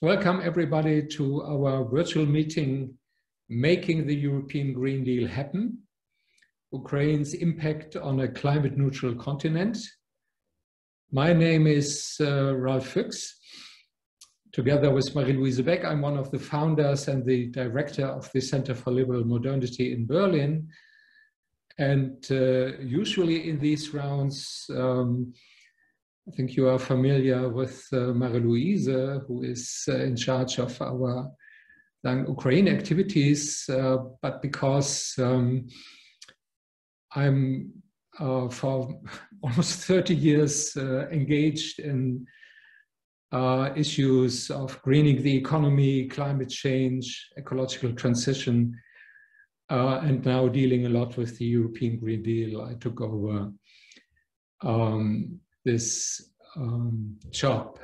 Welcome everybody to our virtual meeting, Making the European Green Deal Happen, Ukraine's impact on a climate neutral continent. My name is Ralf Fuchs. Together with Marie-Louise Beck, I'm one of the founders and the director of the Center for Liberal Modernity in Berlin. And usually in these rounds, I think you are familiar with Marie-Louise, who is in charge of our Ukraine activities, but because I'm for almost 30 years engaged in issues of greening the economy, climate change, ecological transition, and now dealing a lot with the European Green Deal, I took over this job.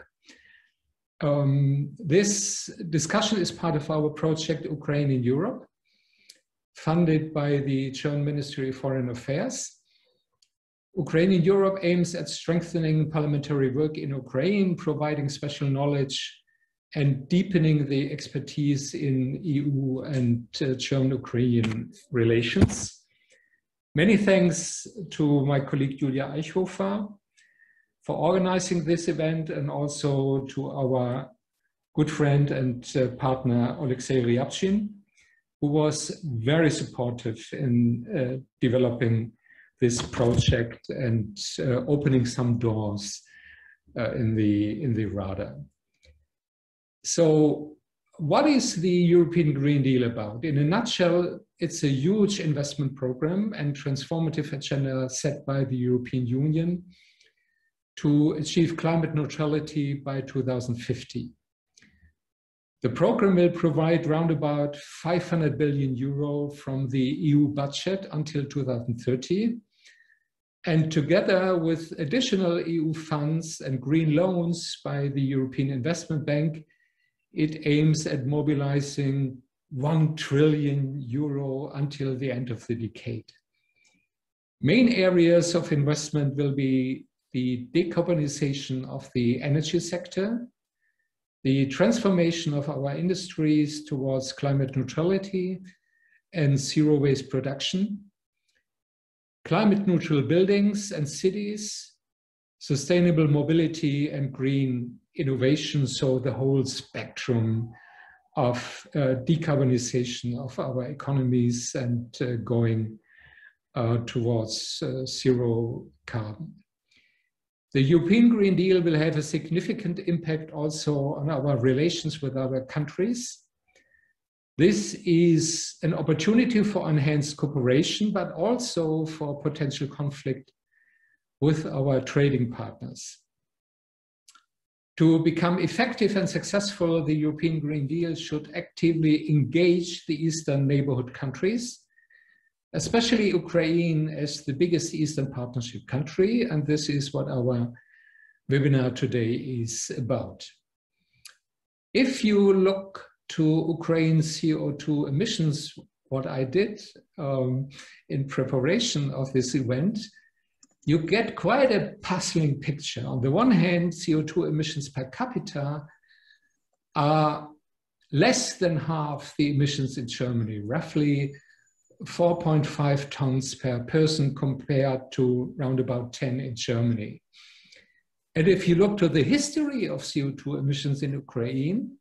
This discussion is part of our project Ukraine in Europe, funded by the German Ministry of Foreign Affairs. Ukraine in Europe aims at strengthening parliamentary work in Ukraine, providing special knowledge and deepening the expertise in EU and German-Ukrainian relations. Many thanks to my colleague Julia Eichhofer for organizing this event, and also to our good friend and partner Alexei Ryabchin, who was very supportive in developing this project and opening some doors in the Rada. So what is the European Green Deal about? In a nutshell, it's a huge investment program and transformative agenda set by the European Union to achieve climate neutrality by 2050. The program will provide round about 500 billion euro from the EU budget until 2030. And together with additional EU funds and green loans by the European Investment Bank, it aims at mobilizing 1 trillion euro until the end of the decade. Main areas of investment will be the decarbonization of the energy sector, the transformation of our industries towards climate neutrality and zero waste production, climate neutral buildings and cities, sustainable mobility and green innovation, so the whole spectrum of decarbonization of our economies and going towards zero carbon. The European Green Deal will have a significant impact also on our relations with other countries. This is an opportunity for enhanced cooperation, but also for potential conflict with our trading partners. To become effective and successful, the European Green Deal should actively engage the Eastern neighborhood countries, especially Ukraine as the biggest Eastern Partnership country, and this is what our webinar today is about. If you look to Ukraine's CO2 emissions, what I did in preparation of this event, you get quite a puzzling picture. On the one hand, CO2 emissions per capita are less than half the emissions in Germany, roughly 4.5 tons per person compared to round about 10 in Germany. And if you look to the history of CO2 emissions in Ukraine,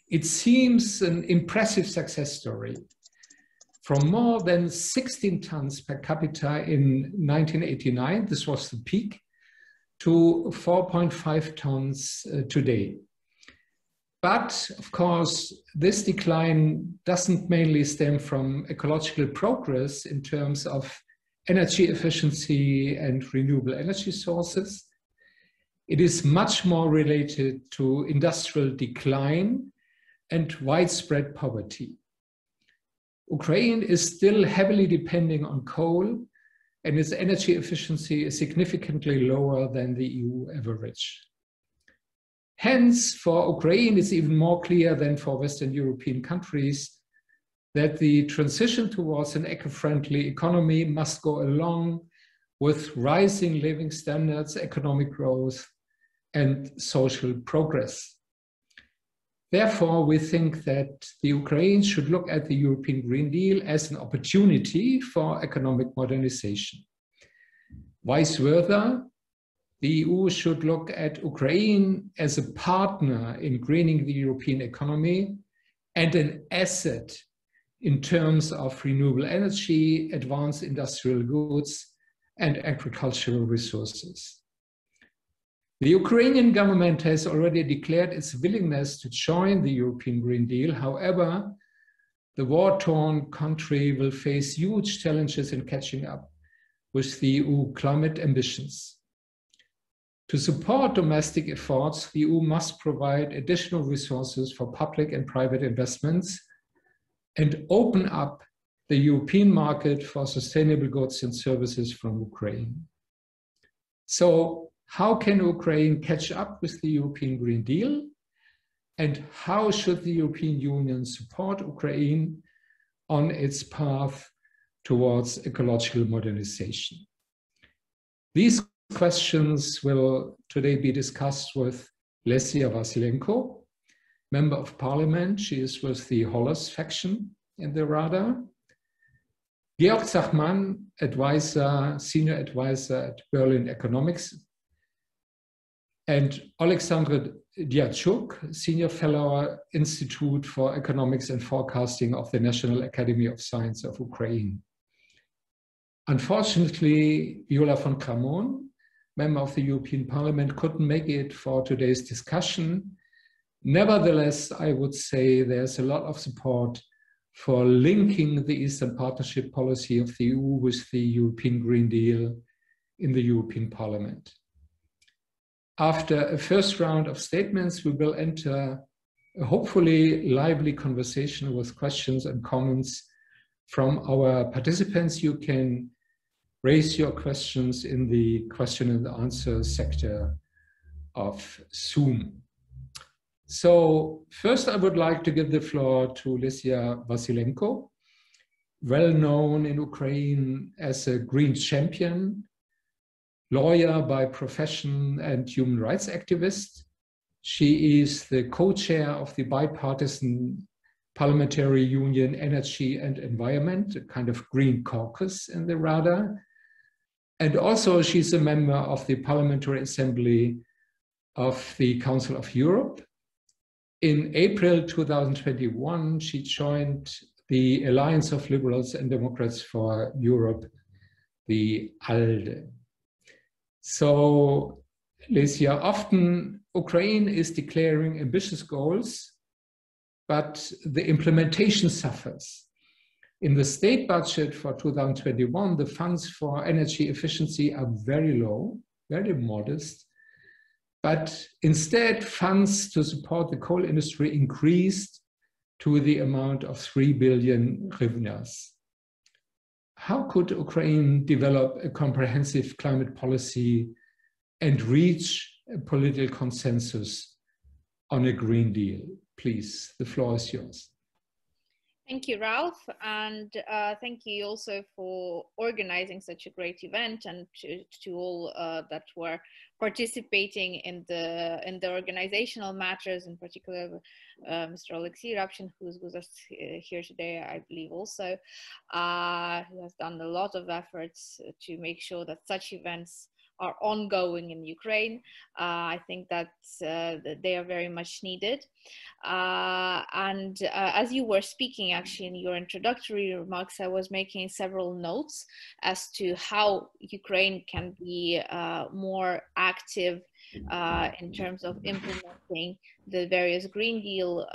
it seems an impressive success story. From more than 16 tons per capita in 1989, this was the peak, to 4.5 tons today. But of course, this decline doesn't mainly stem from ecological progress in terms of energy efficiency and renewable energy sources. It is much more related to industrial decline and widespread poverty. Ukraine is still heavily depending on coal, and its energy efficiency is significantly lower than the EU average. Hence, for Ukraine, it's even more clear than for Western European countries that the transition towards an eco-friendly economy must go along with rising living standards, economic growth, and social progress. Therefore, we think that the Ukraine should look at the European Green Deal as an opportunity for economic modernization. Vice versa, the EU should look at Ukraine as a partner in greening the European economy and an asset in terms of renewable energy, advanced industrial goods, and agricultural resources. The Ukrainian government has already declared its willingness to join the European Green Deal. However, the war-torn country will face huge challenges in catching up with the EU climate ambitions. To support domestic efforts, the EU must provide additional resources for public and private investments and open up the European market for sustainable goods and services from Ukraine. So, how can Ukraine catch up with the European Green Deal? And how should the European Union support Ukraine on its path towards ecological modernization? These questions will today be discussed with Lesia Vasilenko, Member of Parliament. She is with the Hollis faction in the Rada. Georg Zachman, senior advisor at Berlin Economics, and Alexandre Diachuk, Senior Fellow, Institute for Economics and Forecasting of the National Academy of Science of Ukraine. Unfortunately, Viola von Kramon, Member of the European Parliament, couldn't make it for today's discussion. Nevertheless, I would say there's a lot of support for linking the Eastern Partnership policy of the EU with the European Green Deal in the European Parliament. After a first round of statements, we will enter a hopefully lively conversation with questions and comments from our participants. You can raise your questions in the question and answer sector of Zoom. So first, I would like to give the floor to Lesia Vasilenko, well known in Ukraine as a green champion, lawyer by profession and human rights activist. She is the co-chair of the bipartisan Parliamentary Union Energy and Environment, a kind of green caucus in the Rada. And also she's a member of the Parliamentary Assembly of the Council of Europe. In April 2021, she joined the Alliance of Liberals and Democrats for Europe, the ALDE. So, Lesia, often Ukraine is declaring ambitious goals, but the implementation suffers. In the state budget for 2021, the funds for energy efficiency are very low, very modest, but instead funds to support the coal industry increased to the amount of 3 billion hryvnias. How could Ukraine develop a comprehensive climate policy and reach a political consensus on a Green Deal? Please, the floor is yours. Thank you, Ralph, and thank you also for organizing such a great event, and to all that were participating in the organizational matters, in particular Mr. Alexei Rabshin, who's with us here today, I believe also, who has done a lot of efforts to make sure that such events are ongoing in Ukraine. I think that they are very much needed. As you were speaking, actually, in your introductory remarks, I was making several notes as to how Ukraine can be more active in terms of implementing the various Green Deal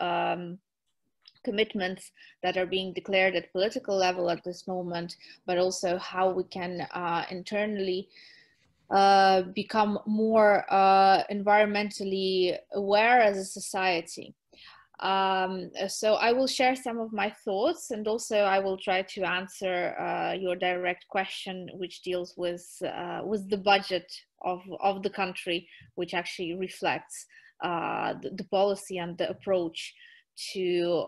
commitments that are being declared at political level at this moment, but also how we can internally become more environmentally aware as a society. So I will share some of my thoughts, and also I will try to answer your direct question, which deals with the budget of the country, which actually reflects the policy and the approach to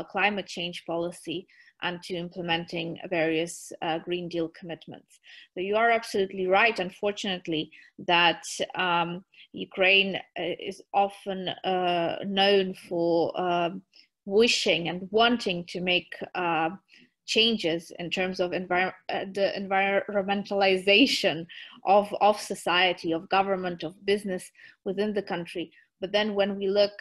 climate change policy and to implementing various Green Deal commitments. So you are absolutely right, unfortunately, that Ukraine is often known for wishing and wanting to make changes in terms of the environmentalization of society, of government, of business within the country. But then when we look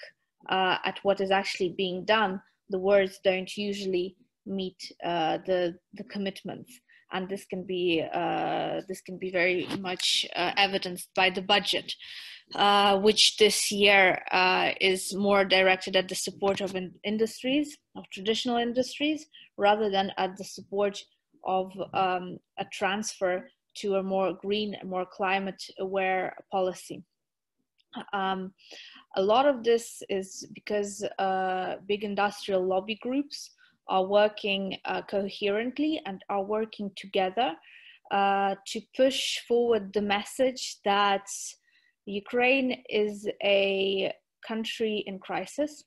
at what is actually being done, the words don't usually meet the commitments. And this can be very much evidenced by the budget, which this year is more directed at the support of industries, of traditional industries, rather than at the support of a transfer to a more green, more climate-aware policy. A lot of this is because big industrial lobby groups are working coherently and are working together to push forward the message that Ukraine is a country in crisis,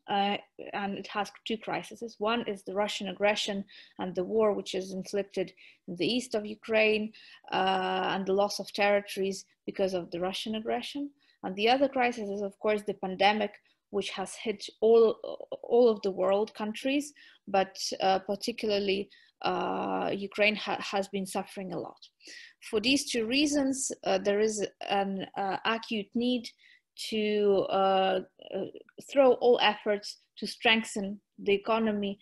and it has two crises. One is the Russian aggression and the war which is inflicted in the east of Ukraine, and the loss of territories because of the Russian aggression. And the other crisis is, of course, the pandemic, which has hit all of the world countries, but particularly Ukraine has been suffering a lot. For these two reasons, there is an acute need to throw all efforts to strengthen the economy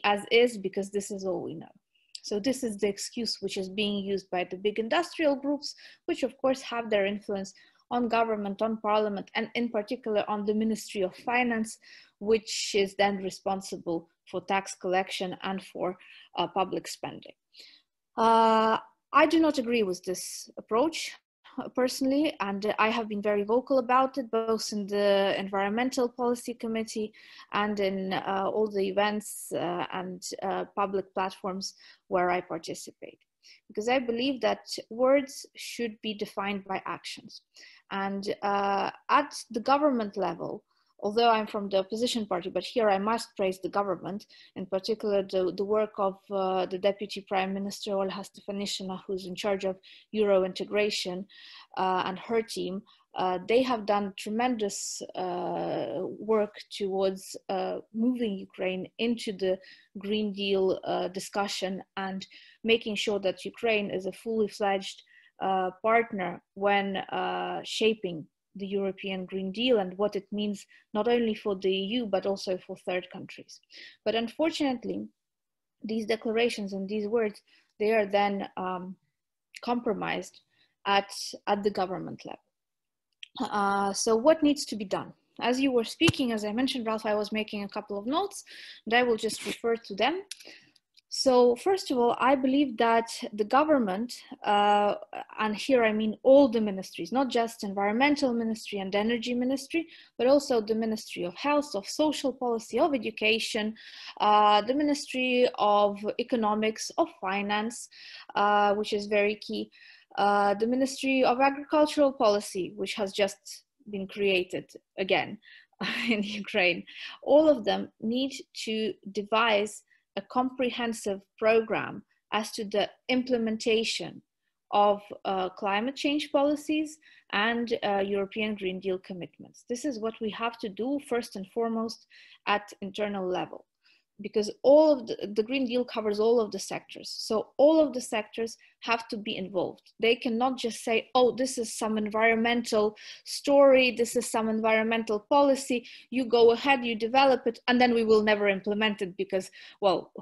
as is, because this is all we know. So this is the excuse which is being used by the big industrial groups, which of course have their influence on government, on parliament, and in particular on the Ministry of Finance, which is then responsible for tax collection and for public spending. I do not agree with this approach personally, and I have been very vocal about it, both in the Environmental Policy Committee and in all the events and public platforms where I participate. Because I believe that words should be defined by actions. And at the government level, although I'm from the opposition party, but here I must praise the government, in particular the work of the Deputy Prime Minister Olha Stefanishyna, who's in charge of Euro integration, and her team. They have done tremendous work towards moving Ukraine into the Green Deal discussion and making sure that Ukraine is a fully fledged partner when shaping the European Green Deal and what it means not only for the EU but also for third countries. But unfortunately, these declarations and these words, they are then compromised at the government level. So what needs to be done? As you were speaking, as I mentioned, Ralph, I was making a couple of notes and I will just refer to them. So first of all, I believe that the government, and here I mean all the ministries, not just Environmental Ministry and Energy Ministry, but also the Ministry of Health, of Social Policy, of Education, the Ministry of Economics, of Finance, which is very key, the Ministry of Agricultural Policy, which has just been created again in Ukraine. All of them need to devise a comprehensive program as to the implementation of climate change policies and European Green Deal commitments. This is what we have to do first and foremost at internal level, because all of the Green Deal covers all of the sectors. So all of the sectors have to be involved. They cannot just say, oh, this is some environmental story, this is some environmental policy, you go ahead, you develop it, and then we will never implement it because, well,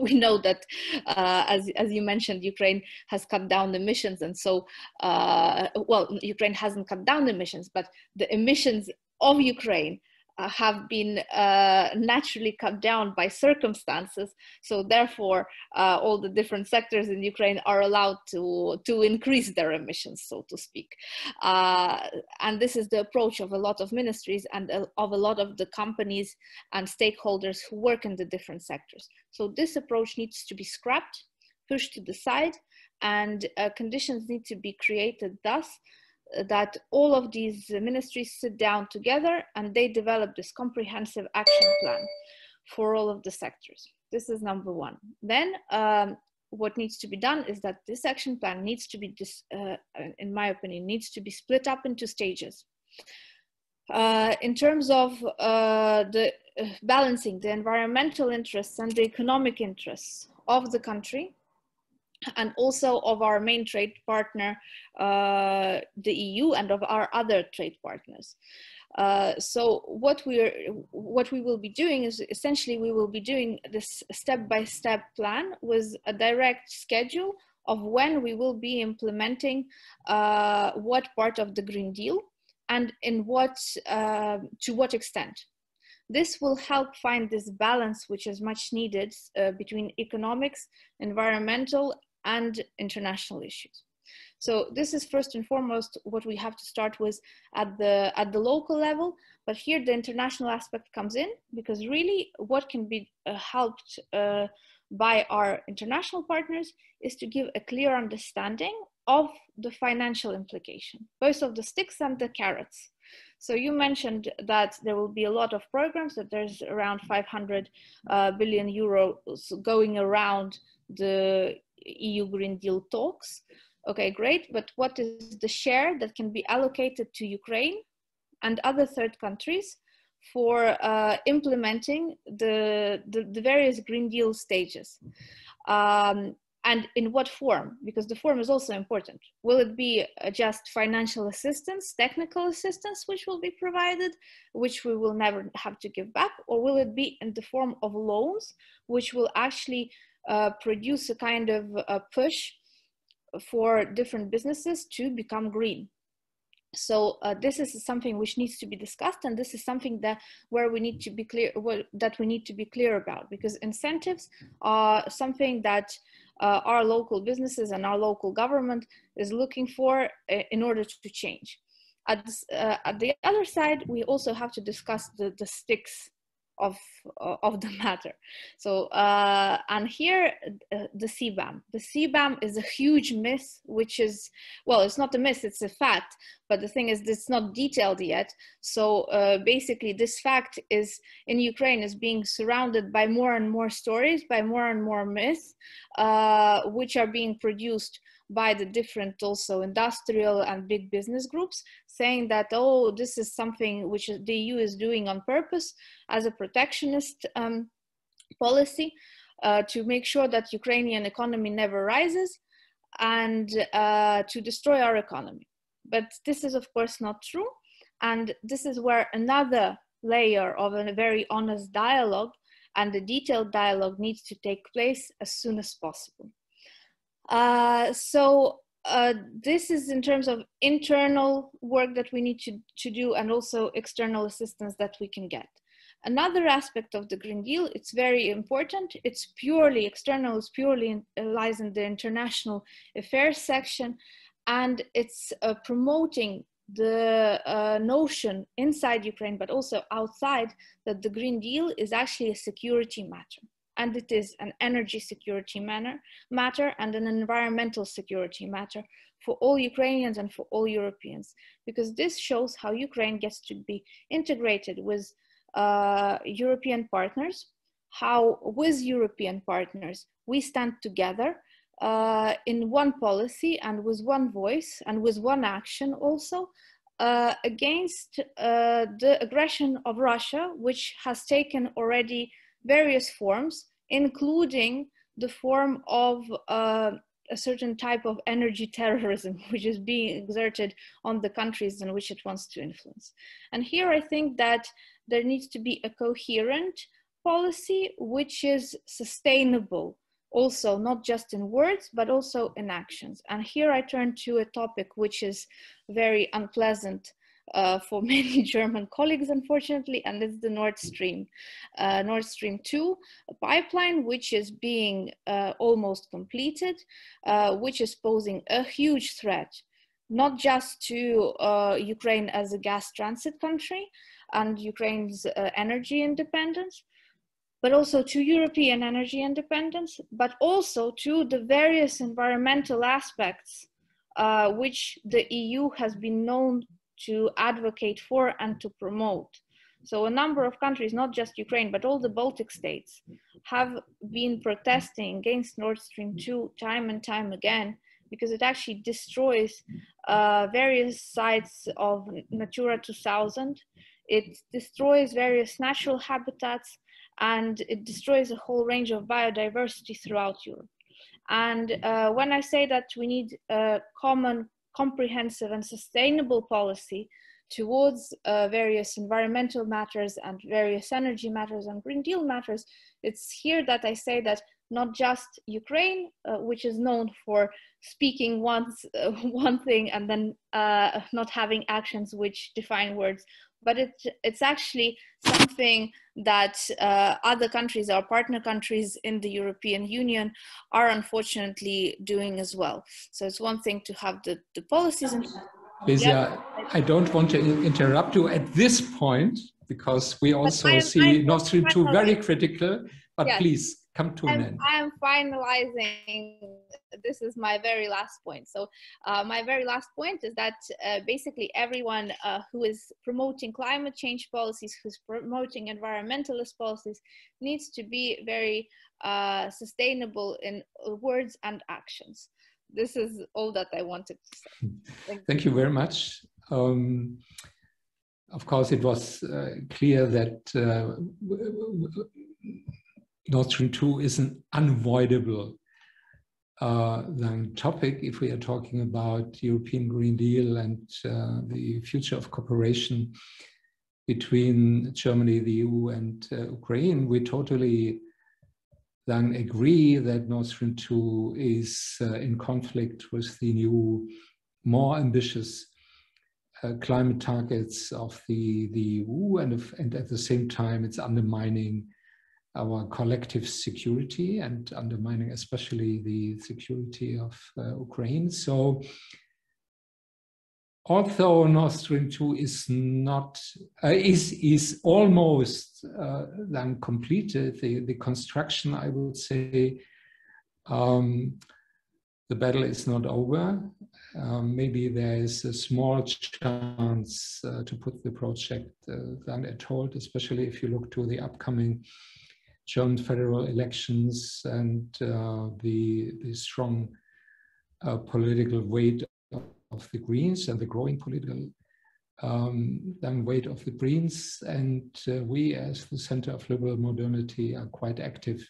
we know that, as you mentioned, Ukraine has cut down emissions. And so, well, Ukraine hasn't cut down emissions, but the emissions of Ukraine have been naturally cut down by circumstances. So therefore, all the different sectors in Ukraine are allowed to increase their emissions, so to speak. And this is the approach of a lot of ministries and of a lot of the companies and stakeholders who work in the different sectors. So this approach needs to be scrapped, pushed to the side, and conditions need to be created thus that all of these ministries sit down together and they develop this comprehensive action plan for all of the sectors. This is number one. Then what needs to be done is that this action plan needs to be, in my opinion, needs to be split up into stages. In terms of balancing the environmental interests and the economic interests of the country, and also of our main trade partner, the EU, and of our other trade partners. So what we will be doing is essentially we will be doing this step-by-step plan with a direct schedule of when we will be implementing what part of the Green Deal and in what to what extent. This will help find this balance, which is much needed between economics, environmental, and international issues. So this is first and foremost what we have to start with at the local level, but here the international aspect comes in, because really what can be helped by our international partners is to give a clear understanding of the financial implication, both of the sticks and the carrots. So you mentioned that there will be a lot of programs, that there's around 500 billion euros going around the EU Green Deal talks. Okay, great, but what is the share that can be allocated to Ukraine and other third countries for implementing the various Green Deal stages? And in what form? Because the form is also important. Will it be just financial assistance, technical assistance, which will be provided, which we will never have to give back? Or will it be in the form of loans, which will actually produce a kind of a push for different businesses to become green? So this is something which needs to be discussed, and this is something that we need to be clear about, because incentives are something that our local businesses and our local government is looking for in order to change. At the other side, we also have to discuss the sticks of the matter. So and here the CBAM. The CBAM is a huge myth, which is, well, it's not a myth, it's a fact, but the thing is it's not detailed yet. So basically this fact is in Ukraine is being surrounded by more and more stories, by more and more myths, which are being produced by the different also industrial and big business groups, saying that, oh, this is something which the EU is doing on purpose as a protectionist policy to make sure that Ukrainian economy never rises and to destroy our economy. But this is of course not true. And this is where another layer of a very honest dialogue and a detailed dialogue needs to take place as soon as possible. This is in terms of internal work that we need to do, and also external assistance that we can get. Another aspect of the Green Deal, it's very important, it's purely external, it's purely lies in the international affairs section, and it's promoting the notion inside Ukraine, but also outside, that the Green Deal is actually a security matter. And it is an energy security matter and an environmental security matter for all Ukrainians and for all Europeans, because this shows how Ukraine gets to be integrated with European partners, how with European partners we stand together in one policy and with one voice and with one action also against the aggression of Russia, which has taken already various forms, including the form of a certain type of energy terrorism, which is being exerted on the countries in which it wants to influence. And here I think that there needs to be a coherent policy which is sustainable, also not just in words, but also in actions. And here I turn to a topic which is very unpleasant for many German colleagues, unfortunately, and it's the Nord Stream 2 pipeline, which is being almost completed, which is posing a huge threat, not just to Ukraine as a gas transit country and Ukraine's energy independence, but also to European energy independence, but also to the various environmental aspects which the EU has been known to advocate for and to promote. So a number of countries, not just Ukraine, but all the Baltic states, have been protesting against Nord Stream 2 time and time again, because it actually destroys various sites of Natura 2000. It destroys various natural habitats, and it destroys a whole range of biodiversity throughout Europe. And when I say that we need a common, comprehensive and sustainable policy towards various environmental matters and various energy matters and Green Deal matters, it's here that I say that not just Ukraine, which is known for speaking once one thing and then not having actions which define words, but it's actually something that other countries, our partner countries in the European Union, are unfortunately doing as well. So it's one thing to have the policies. Kezia, I don't want to interrupt you at this point, because we also see Nord Stream 2 very critical, but yes, please come to an end. I am finalizing. This is my very last point. So my very last point is that basically everyone who is promoting climate change policies, who's promoting environmentalist policies, needs to be very sustainable in words and actions. This is all that I wanted to say. Thank you very much. Of course, it was clear that Nord Stream 2 is an unavoidable topic if we are talking about European Green Deal and the future of cooperation between Germany, the EU, and Ukraine. We totally then agree that Nord Stream 2 is in conflict with the new, more ambitious climate targets of the EU, and at the same time it's undermining our collective security and undermining especially the security of Ukraine. So although Nord Stream 2 is not is almost then completed, the construction, I would say, the battle is not over. Maybe there is a small chance to put the project then at hold, especially if you look to the upcoming German federal elections and the strong political weight of the Greens and the growing political then weight of the Greens. And we, as the Center of Liberal Modernity, are quite active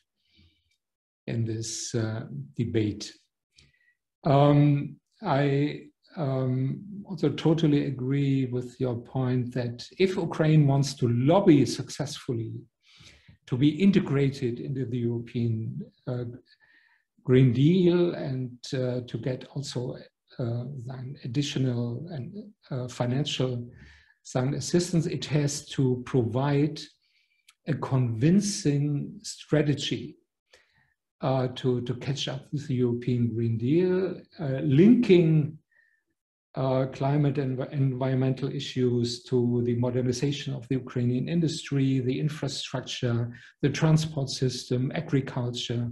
in this debate. I also totally agree with your point that if Ukraine wants to lobby successfully to be integrated into the European Green Deal and to get also then additional and financial assistance, it has to provide a convincing strategy to catch up with the European Green Deal, linking climate and environmental issues to the modernization of the Ukrainian industry, the infrastructure, the transport system, agriculture,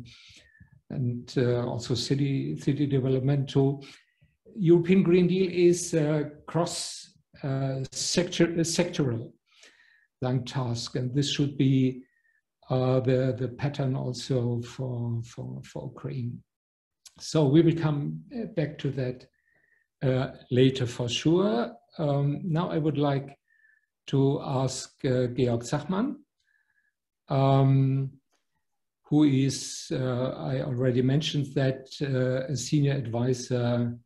and also city development. To European Green Deal is cross sectoral task, and this should be the pattern also for Ukraine. So we will come back to that later for sure. Now I would like to ask Georg Zachman, who is, I already mentioned that, a senior advisor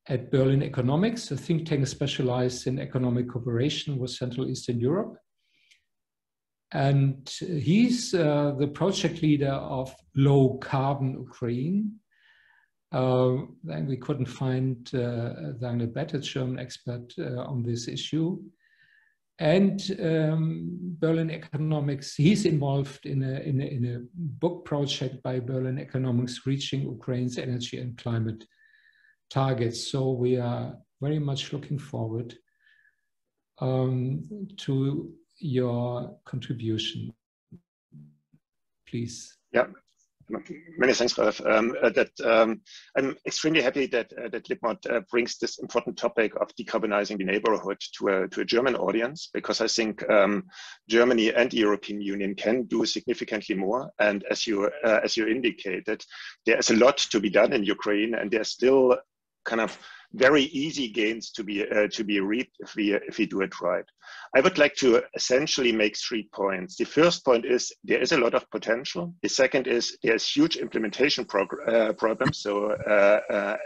at Berlin Economics, a think tank specialized in economic cooperation with Central Eastern Europe. And he's the project leader of Low Carbon Ukraine. Then we couldn't find then a better German expert on this issue. And Berlin Economics, he's involved in a book project by Berlin Economics, Reaching Ukraine's Energy and Climate Targets. So we are very much looking forward to your contribution. Please. Yeah, Many thanks, Ralph. I'm extremely happy that Lipmod brings this important topic of decarbonizing the neighborhood to a German audience, because I think Germany and the European Union can do significantly more. And as you indicated, there is a lot to be done in Ukraine, and there's still kind of very easy gains to be reaped if we do it right. I would like to essentially make 3 points. The first point is there is a lot of potential. The second is there's huge implementation problems. So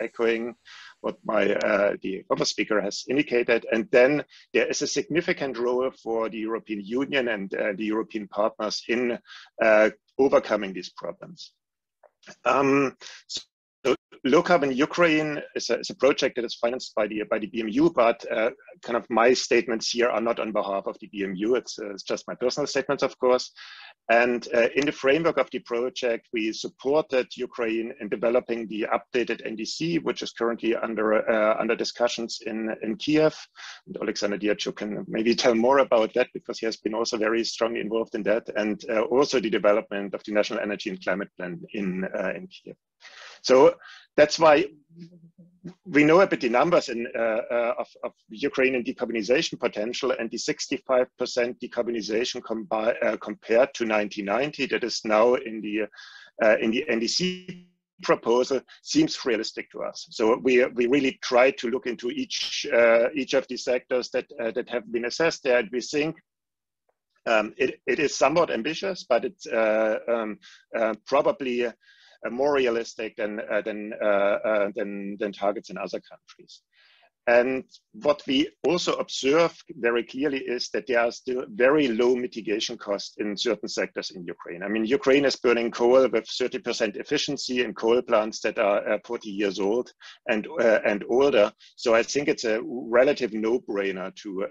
echoing what the other speaker has indicated, and then there is a significant role for the European Union and the European partners in overcoming these problems. So Low Carbon Ukraine is a project that is financed by the BMU, but kind of my statements here are not on behalf of the BMU. It's just my personal statements, of course. And in the framework of the project, we supported Ukraine in developing the updated NDC, which is currently under discussions in Kiev. And Alexander Diachuk can maybe tell more about that, because he has been also very strongly involved in that, and also the development of the National Energy and Climate Plan in Kiev. So that's why we know a bit the numbers of Ukrainian decarbonization potential, and the 65% decarbonization compared to 1990 that is now in the NDC proposal seems realistic to us. So we really try to look into each of the sectors that have been assessed there, and we think it is somewhat ambitious, but it's probably more realistic than targets in other countries. And what we also observe very clearly is that there are still very low mitigation costs in certain sectors in Ukraine. I mean, Ukraine is burning coal with 30% efficiency in coal plants that are 40 years old and older. So I think it's a relative no-brainer to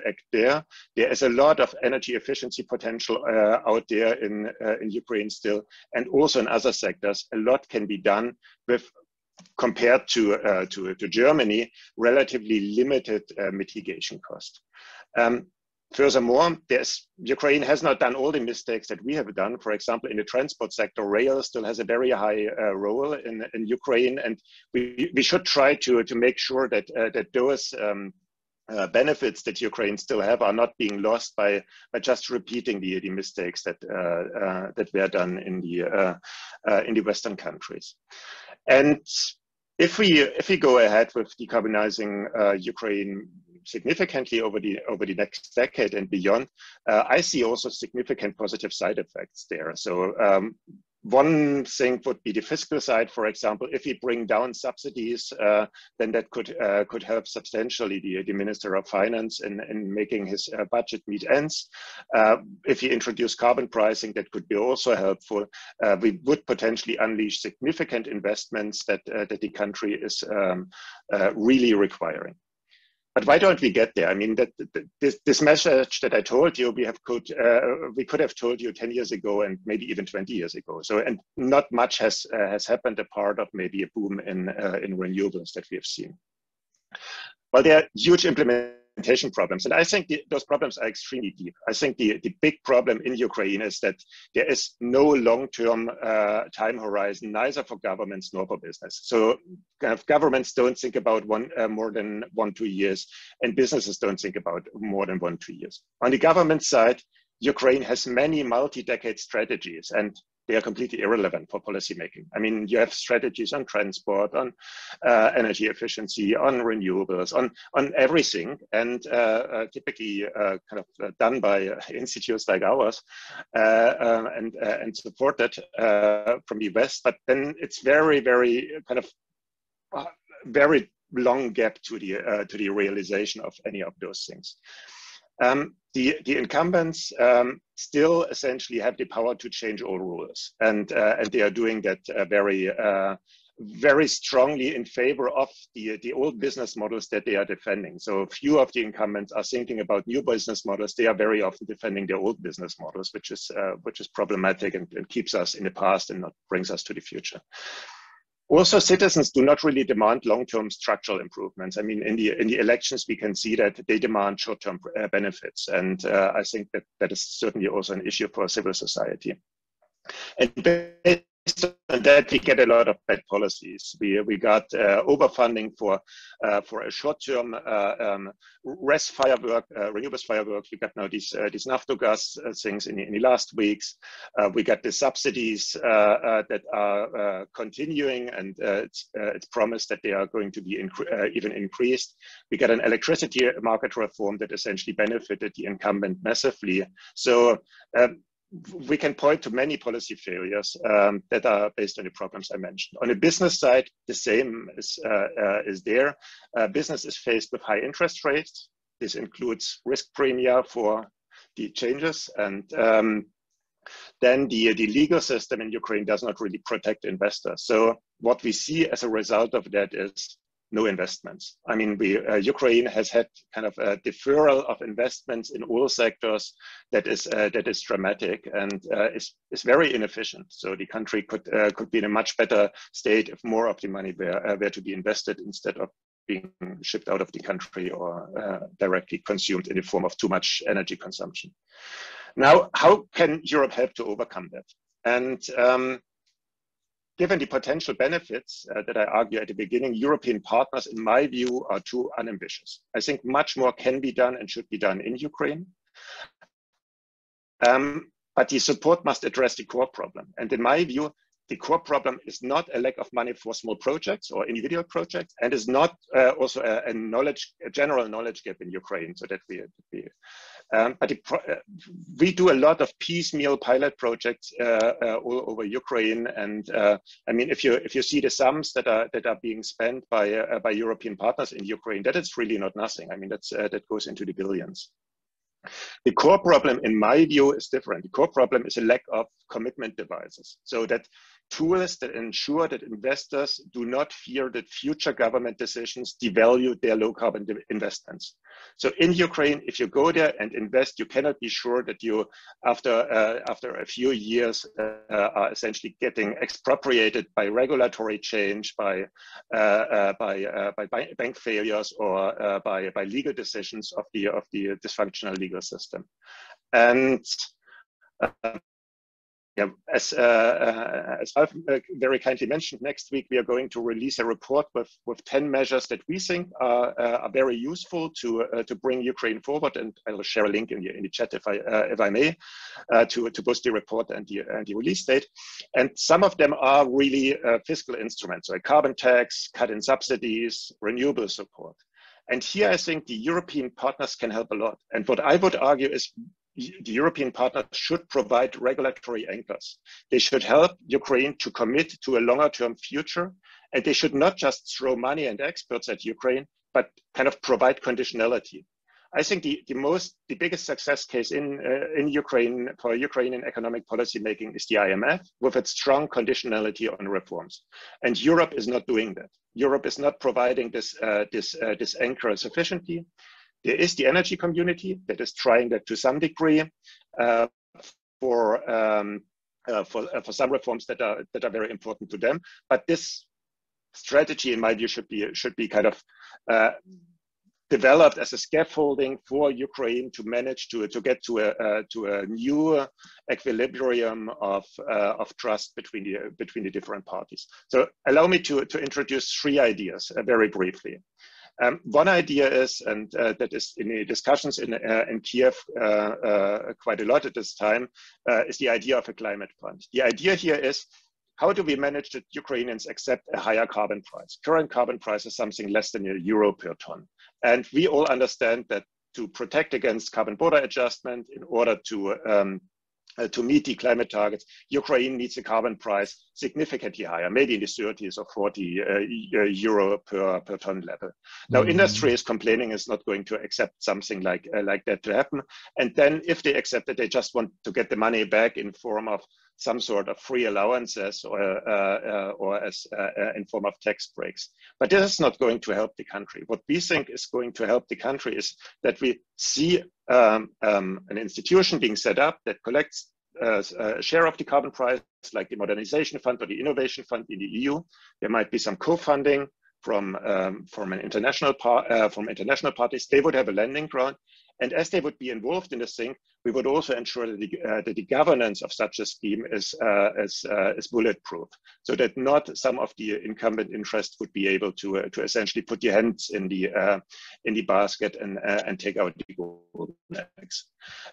act there. There is a lot of energy efficiency potential out there in Ukraine still, and also in other sectors. A lot can be done with, compared to Germany, relatively limited mitigation cost. Furthermore, Ukraine has not done all the mistakes that we have done. For example, in the transport sector, rail still has a very high role in Ukraine, and we should try to make sure that those benefits that Ukraine still have are not being lost by just repeating the mistakes that were done in the Western countries. And if we go ahead with decarbonizing Ukraine significantly over the next decade and beyond, I see also significant positive side effects there. So one thing would be the fiscal side. For example, if we bring down subsidies, then that could help substantially the Minister of Finance in making his budget meet ends. If we introduce carbon pricing, that could be also helpful. We would potentially unleash significant investments that the country is really requiring. But why don't we get there? I mean, this message that I told you, we could have told you 10 years ago and maybe even 20 years ago. So, and not much has happened apart of maybe a boom in renewables that we have seen. Well, there are huge implementation problems, and I think those problems are extremely deep. I think the big problem in Ukraine is that there is no long-term time horizon, neither for governments nor for business. So kind of governments don't think about more than 1-2 years, and businesses don't think about more than 1-2 years. On the government side, Ukraine has many multi-decade strategies, and they are completely irrelevant for policymaking. I mean, you have strategies on transport, on energy efficiency, on renewables, on everything, and typically kind of done by institutes like ours and supported from the West. But then it's very, very kind of very long gap to the realization of any of those things. The incumbents still essentially have the power to change all rules, and they are doing that very strongly in favor of the old business models that they are defending. So few of the incumbents are thinking about new business models. They are very often defending their old business models, which is problematic and keeps us in the past and not brings us to the future. Also, citizens do not really demand long-term structural improvements. I mean, in the elections, we can see that they demand short-term benefits. And I think that is certainly also an issue for civil society. And on that, we get a lot of bad policies. We got overfunding for a short-term RES firework, renewables fireworks. We got now these Naftogaz things in the last weeks. We got the subsidies that are continuing, and it's promised that they are going to be even increased. We got an electricity market reform that essentially benefited the incumbent massively. So we can point to many policy failures that are based on the problems I mentioned. On the business side, the same is there. Business is faced with high interest rates. This includes risk premia for the changes, and then the legal system in Ukraine does not really protect investors. So what we see as a result of that is no investments. I mean, Ukraine has had kind of a deferral of investments in all sectors that is dramatic and is very inefficient. So the country could be in a much better state if more of the money were to be invested instead of being shipped out of the country or directly consumed in the form of too much energy consumption. Now, how can Europe help to overcome that? And given the potential benefits that I argued at the beginning, European partners, in my view, are too unambitious. I think much more can be done and should be done in Ukraine. But the support must address the core problem. And in my view, the core problem is not a lack of money for small projects or individual projects, and is not also a general knowledge gap in Ukraine. So that but we do a lot of piecemeal pilot projects all over Ukraine, and I mean, if you see the sums that are being spent by European partners in Ukraine, that is really not nothing. I mean, that goes into the billions. The core problem, in my view, is different. The core problem is a lack of commitment devices. So that tools that ensure that investors do not fear that future government decisions devalue their low carbon investments. So in Ukraine, if you go there and invest, you cannot be sure that you, after a few years, are essentially getting expropriated by regulatory change, by bank failures, or by legal decisions of the dysfunctional legal system. And yeah, as Ralf very kindly mentioned, next week we are going to release a report with 10 measures that we think are very useful to bring Ukraine forward, and I will share a link in the chat if I may, to both the report and the release date. And some of them are really fiscal instruments, like carbon tax, cut in subsidies, renewable support. And here I think the European partners can help a lot. And what I would argue is the European partners should provide regulatory anchors. They should help Ukraine to commit to a longer-term future, and they should not just throw money and experts at Ukraine, but kind of provide conditionality. I think the biggest success case in Ukraine for Ukrainian economic policy making is the IMF, with its strong conditionality on reforms. And Europe is not doing that. Europe is not providing this anchor sufficiently. There is the energy community that is trying that to some degree for some reforms that are very important to them. But this strategy, in my view, should be kind of developed as a scaffolding for Ukraine to manage to get to a new equilibrium of trust between the different parties. So allow me to introduce three ideas very briefly. One idea is, and that is in the discussions in Kiev quite a lot at this time, is the idea of a climate fund. The idea here is, how do we manage that Ukrainians accept a higher carbon price? Current carbon price is something less than €1 per ton. And we all understand that to protect against carbon border adjustment, in order to meet the climate targets, Ukraine needs a carbon price significantly higher, maybe in the 30s or 40 euro per ton level. Now, industry is complaining it's not going to accept something like that to happen. And then if they accept it, they just want to get the money back in form of some sort of free allowances or as in form of tax breaks. But this is not going to help the country. What we think is going to help the country is that we see an institution being set up that collects a share of the carbon price, like the Modernization Fund or the Innovation Fund in the EU. There might be some co-funding. from international parties. They would have a landing ground, and as they would be involved in this thing, we would also ensure that the governance of such a scheme is bulletproof, so that not some of the incumbent interests would be able to essentially put their hands in the basket and take out the golden eggs.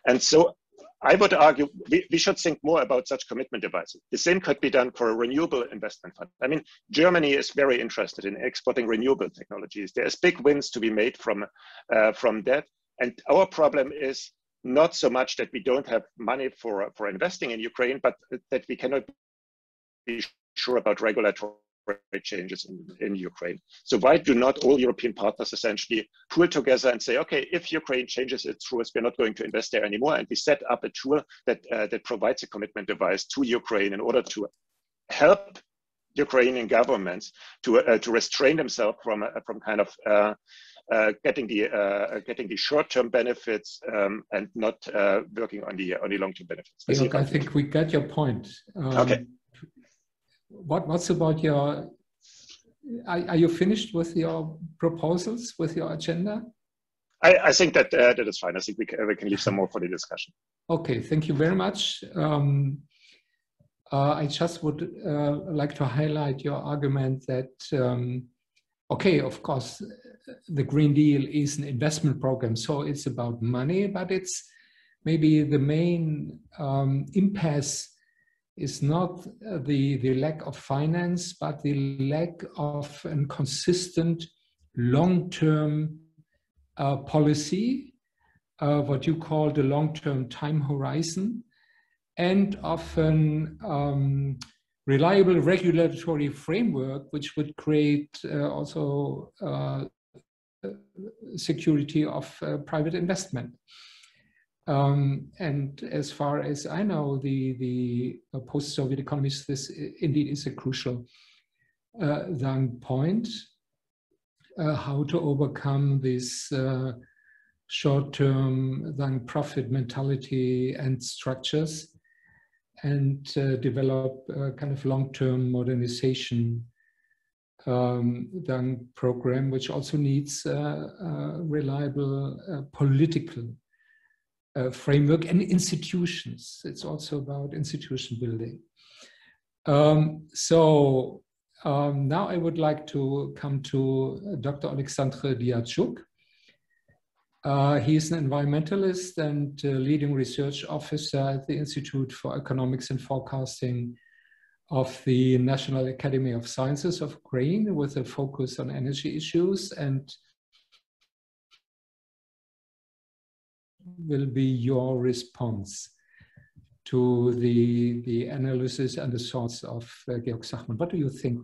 And so I would argue we should think more about such commitment devices. The same could be done for a renewable investment fund. I mean, Germany is very interested in exporting renewable technologies. There's big wins to be made from that. And our problem is not so much that we don't have money for investing in Ukraine, but that we cannot be sure about regulatory changes in Ukraine. So why do not all European partners essentially pool together and say, okay, if Ukraine changes its rules, we're not going to invest there anymore, and we set up a tool that provides a commitment device to Ukraine in order to help Ukrainian governments to restrain themselves from kind of getting the short-term benefits and not working on the long-term benefits. Look, I think we got your point. Okay. What's about your? Are you finished with your proposals, with your agenda? I think that that is fine. I think we can leave some more for the discussion. Okay, thank you very much. I just would like to highlight your argument that, okay, of course, the Green Deal is an investment program, so it's about money, but it's maybe the main impasse is not the lack of finance, but the lack of a consistent long-term policy, what you call the long-term time horizon, and often reliable regulatory framework, which would create also security of private investment. And as far as I know, the post-Soviet economies, this indeed is a crucial point, how to overcome this short-term profit mentality and structures, and develop a kind of long-term modernization program, which also needs reliable political framework and institutions. It's also about institution building. Now I would like to come to Dr. Alexandre Diatschuk. He is an environmentalist and leading research officer at the Institute for Economics and Forecasting of the National Academy of Sciences of Ukraine, with a focus on energy issues, and will be your response to the analysis and the thoughts of Georg Sachmann. What do you think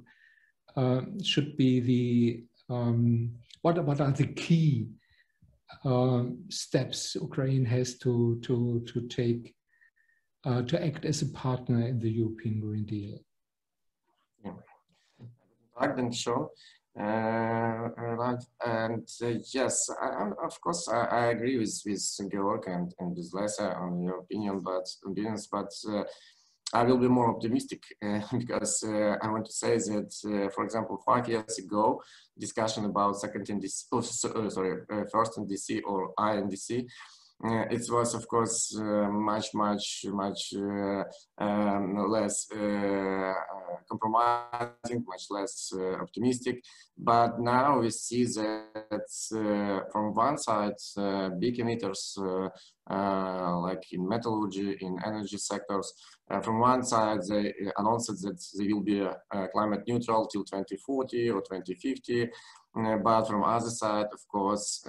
should be the, what are the key steps Ukraine has to take to act as a partner in the European Green Deal? Sure. Right. And yes, of course, I agree with Georg and with Lisa on your opinions, but I will be more optimistic because I want to say that, for example, 5 years ago, discussion about second NDC, first NDC or INDC, it was, of course, much less compromising, much less optimistic. But now we see that from one side, big emitters like in metallurgy, in energy sectors, from one side they announced that they will be climate neutral till 2040 or 2050. But from other side, of course,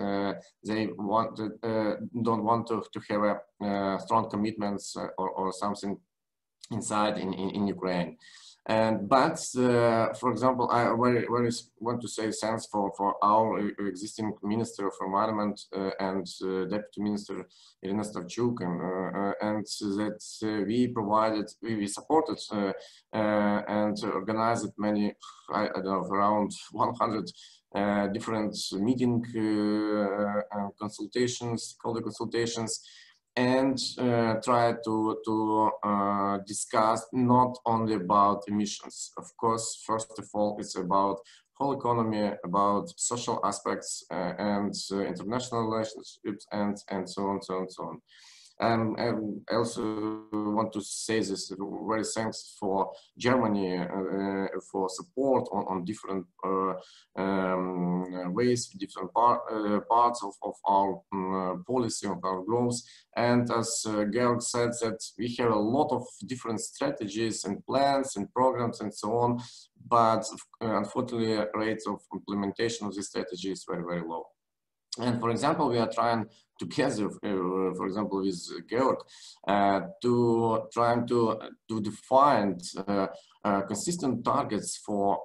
they don't want to have a strong commitments or something inside in Ukraine. But for example, I very want to say thanks for our existing Minister of Environment and Deputy Minister Irina Stavchuk, and that we supported and organized many, I don't know, around 100 different meeting consultations, and try to discuss not only about emissions. Of course, first of all, it's about whole economy, about social aspects and international relationships, and so on, so on, so on. And I also want to say this very thanks for Germany for support on different ways, different parts of our policy, of our growth. And as Georg said, that we have a lot of different strategies and plans and programs and so on, but unfortunately, rates of implementation of this strategy is very, very low. And for example, we are trying together, for example, with Georg, to trying to define consistent targets for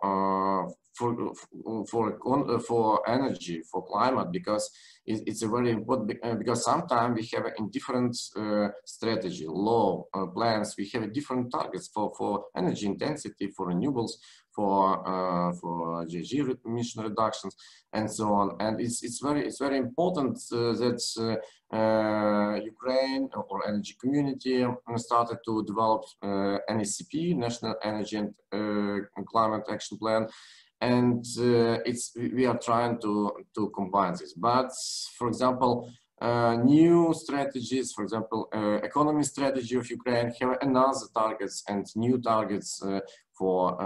energy, for climate, because it's a very important, because sometimes we have in different strategy, law, plans, we have different targets for energy intensity, for renewables, for GHG emission reductions, and so on. And it's very important that Ukraine or energy community started to develop NECP, National Energy and Climate Action Plan, and we are trying to combine this. But for example, new strategies, for example, economy strategy of Ukraine have another targets and new targets for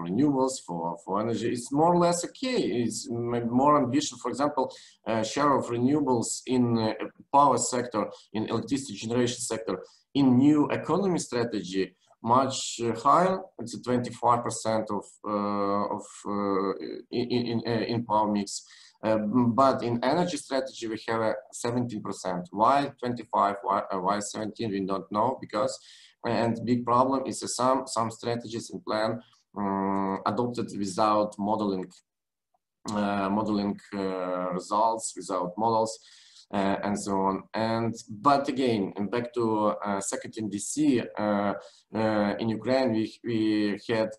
renewables, for energy. It's more or less okay. It's more ambitious. For example, share of renewables in power sector, in electricity generation sector, in new economy strategy, much higher. It's 25% in power mix. But in energy strategy, we have 17%. Why 25? Why 17? We don't know, because, and big problem is some strategies and plan adopted without modeling results, without models, and so on. And but again, back to second NDC in Ukraine, we had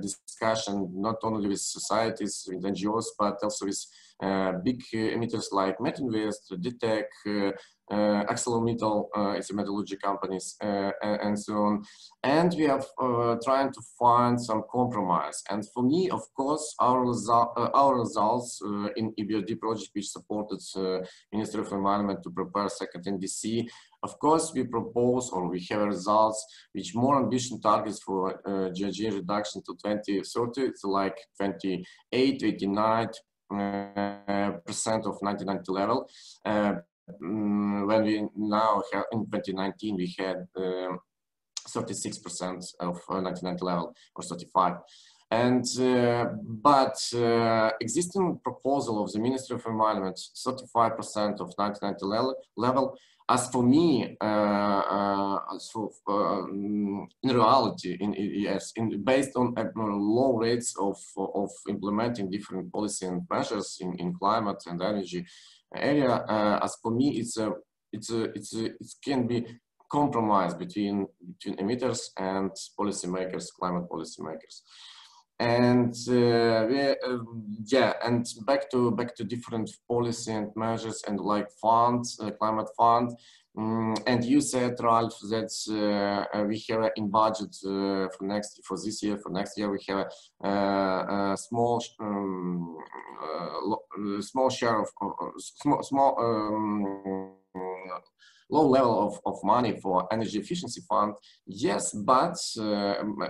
discussion not only with societies, with NGOs, but also with big emitters like Metinvest, DTEC, ArcelorMittal, it's a metallurgy companies, and so on. And we are trying to find some compromise. And for me, of course, our results in EBRD project, which supported Ministry of Environment to prepare second NDC, of course, we propose, or we have results which more ambitious targets for GHG reduction to 2030. It's like 28, 89% of 1990 level. When we now have in 2019, we had 36% of 1990 level, or 35. And but existing proposal of the Ministry of Environment, 35% of 1990 level. As for me, in reality, based on low rates of implementing different policy and measures in climate and energy area, as for me, it can be compromise between emitters and policymakers, climate policymakers. And and back to different policy and measures and like funds, climate fund. And you said, Ralph, that we have in budget for this year, for next year, we have a small share of low level of money for energy efficiency fund. Yes, but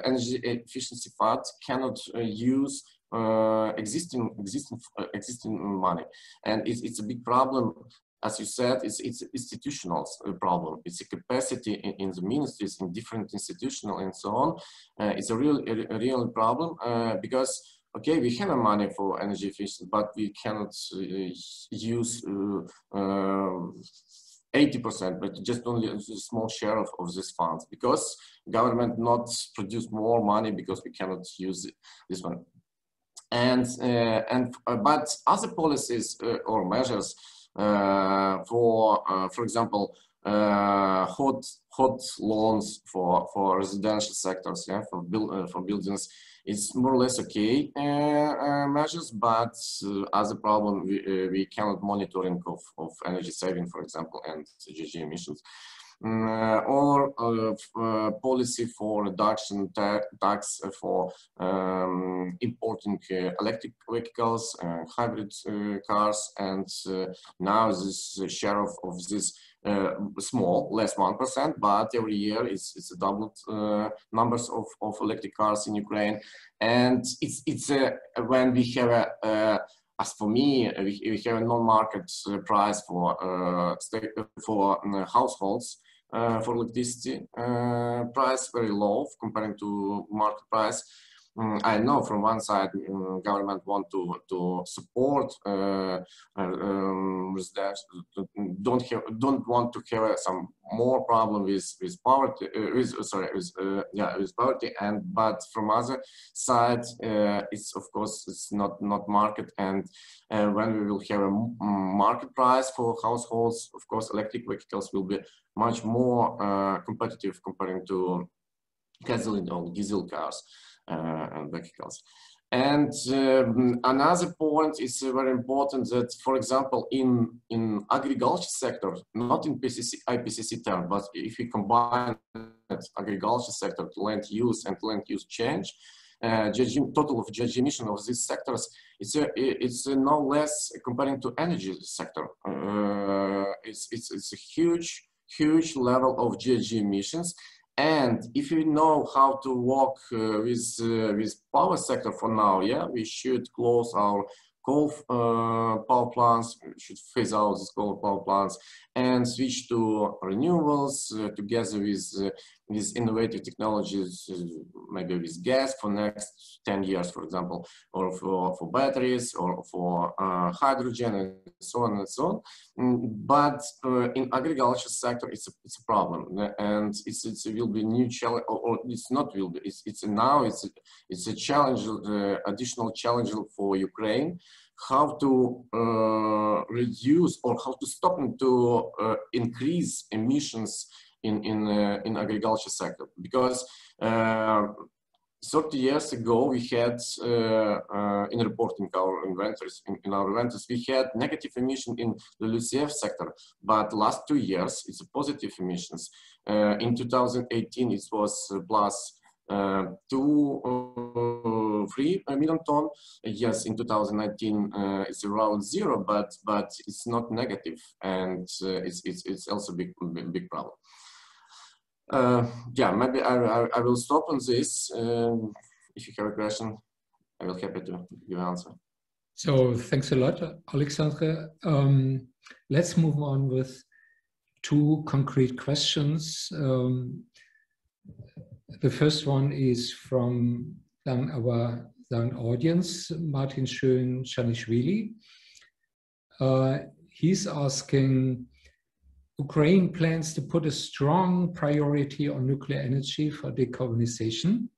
energy efficiency fund cannot use existing money, and it's a big problem. As you said, it's institutional problem. It's a capacity in the ministries, in different institutional and so on. It's a real problem because, okay, we have money for energy efficiency, but we cannot use 80%, but just only a small share of this funds, because government not produce more money because we cannot use this one. And but other policies or measures for example, hot loans for residential sectors, yeah, for buildings, it's more or less okay measures, but as a problem, we cannot monitoring of energy saving, for example, and GHG emissions. or policy for reduction tax for importing electric vehicles, hybrid cars, and now this share of this small, less 1%, but every year it's a doubled numbers of electric cars in Ukraine, and it's when we have a as for me, we have a non-market price for households for electricity price very low comparing to market price. I know from one side government want to support residents, don't want to have some more problem with poverty with poverty, and but from other side it's of course it's not market, and when we will have a market price for households, of course electric vehicles will be much more competitive comparing to gasoline or diesel cars and vehicles. And another point is very important that, for example, in agriculture sector, not in IPCC term, but if we combine agriculture sector, land use and land use change, total of GHG emission of these sectors, it's no less comparing to energy sector. It's a huge level of GHG emissions. And if we know how to work with power sector for now, yeah, we should close our coal power plants, we should phase out these coal power plants and switch to renewables together with innovative technologies, maybe with gas for next 10 years, for example, or for batteries or for hydrogen and so on and so on. But in agriculture sector, it's a problem, and it will be new challenge, or it's not will be. It's a challenge, additional challenge for Ukraine. How to reduce or how to stop and to increase emissions in agriculture sector, because 30 years ago we had in reporting our inventories in our inventories we had negative emission in the LULUCF sector, but last 2 years it's a positive emissions. In 2018 it was plus 3 million ton. Yes, in 2019 it's around 0, but it's not negative, and it's also big problem. Yeah, maybe I will stop on this. If you have a question, I will be happy to give an answer. So thanks a lot, Alexandre. Let's move on with 2 concrete questions. The first one is from our audience, Martin Schön-Chanishvili. He's asking, Ukraine plans to put a strong priority on nuclear energy for decarbonization,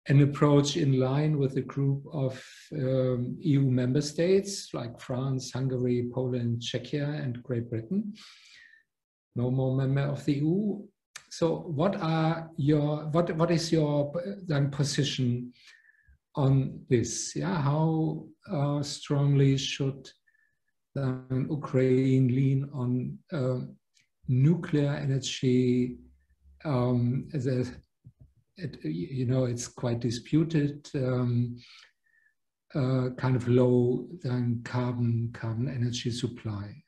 an approach in line with a group of EU member states like France, Hungary, Poland, Czechia, and Great Britain. No more member of the EU. So what is your position on this? Yeah, how strongly should Ukraine lean on nuclear energy? It's quite disputed. Kind of low carbon energy supply.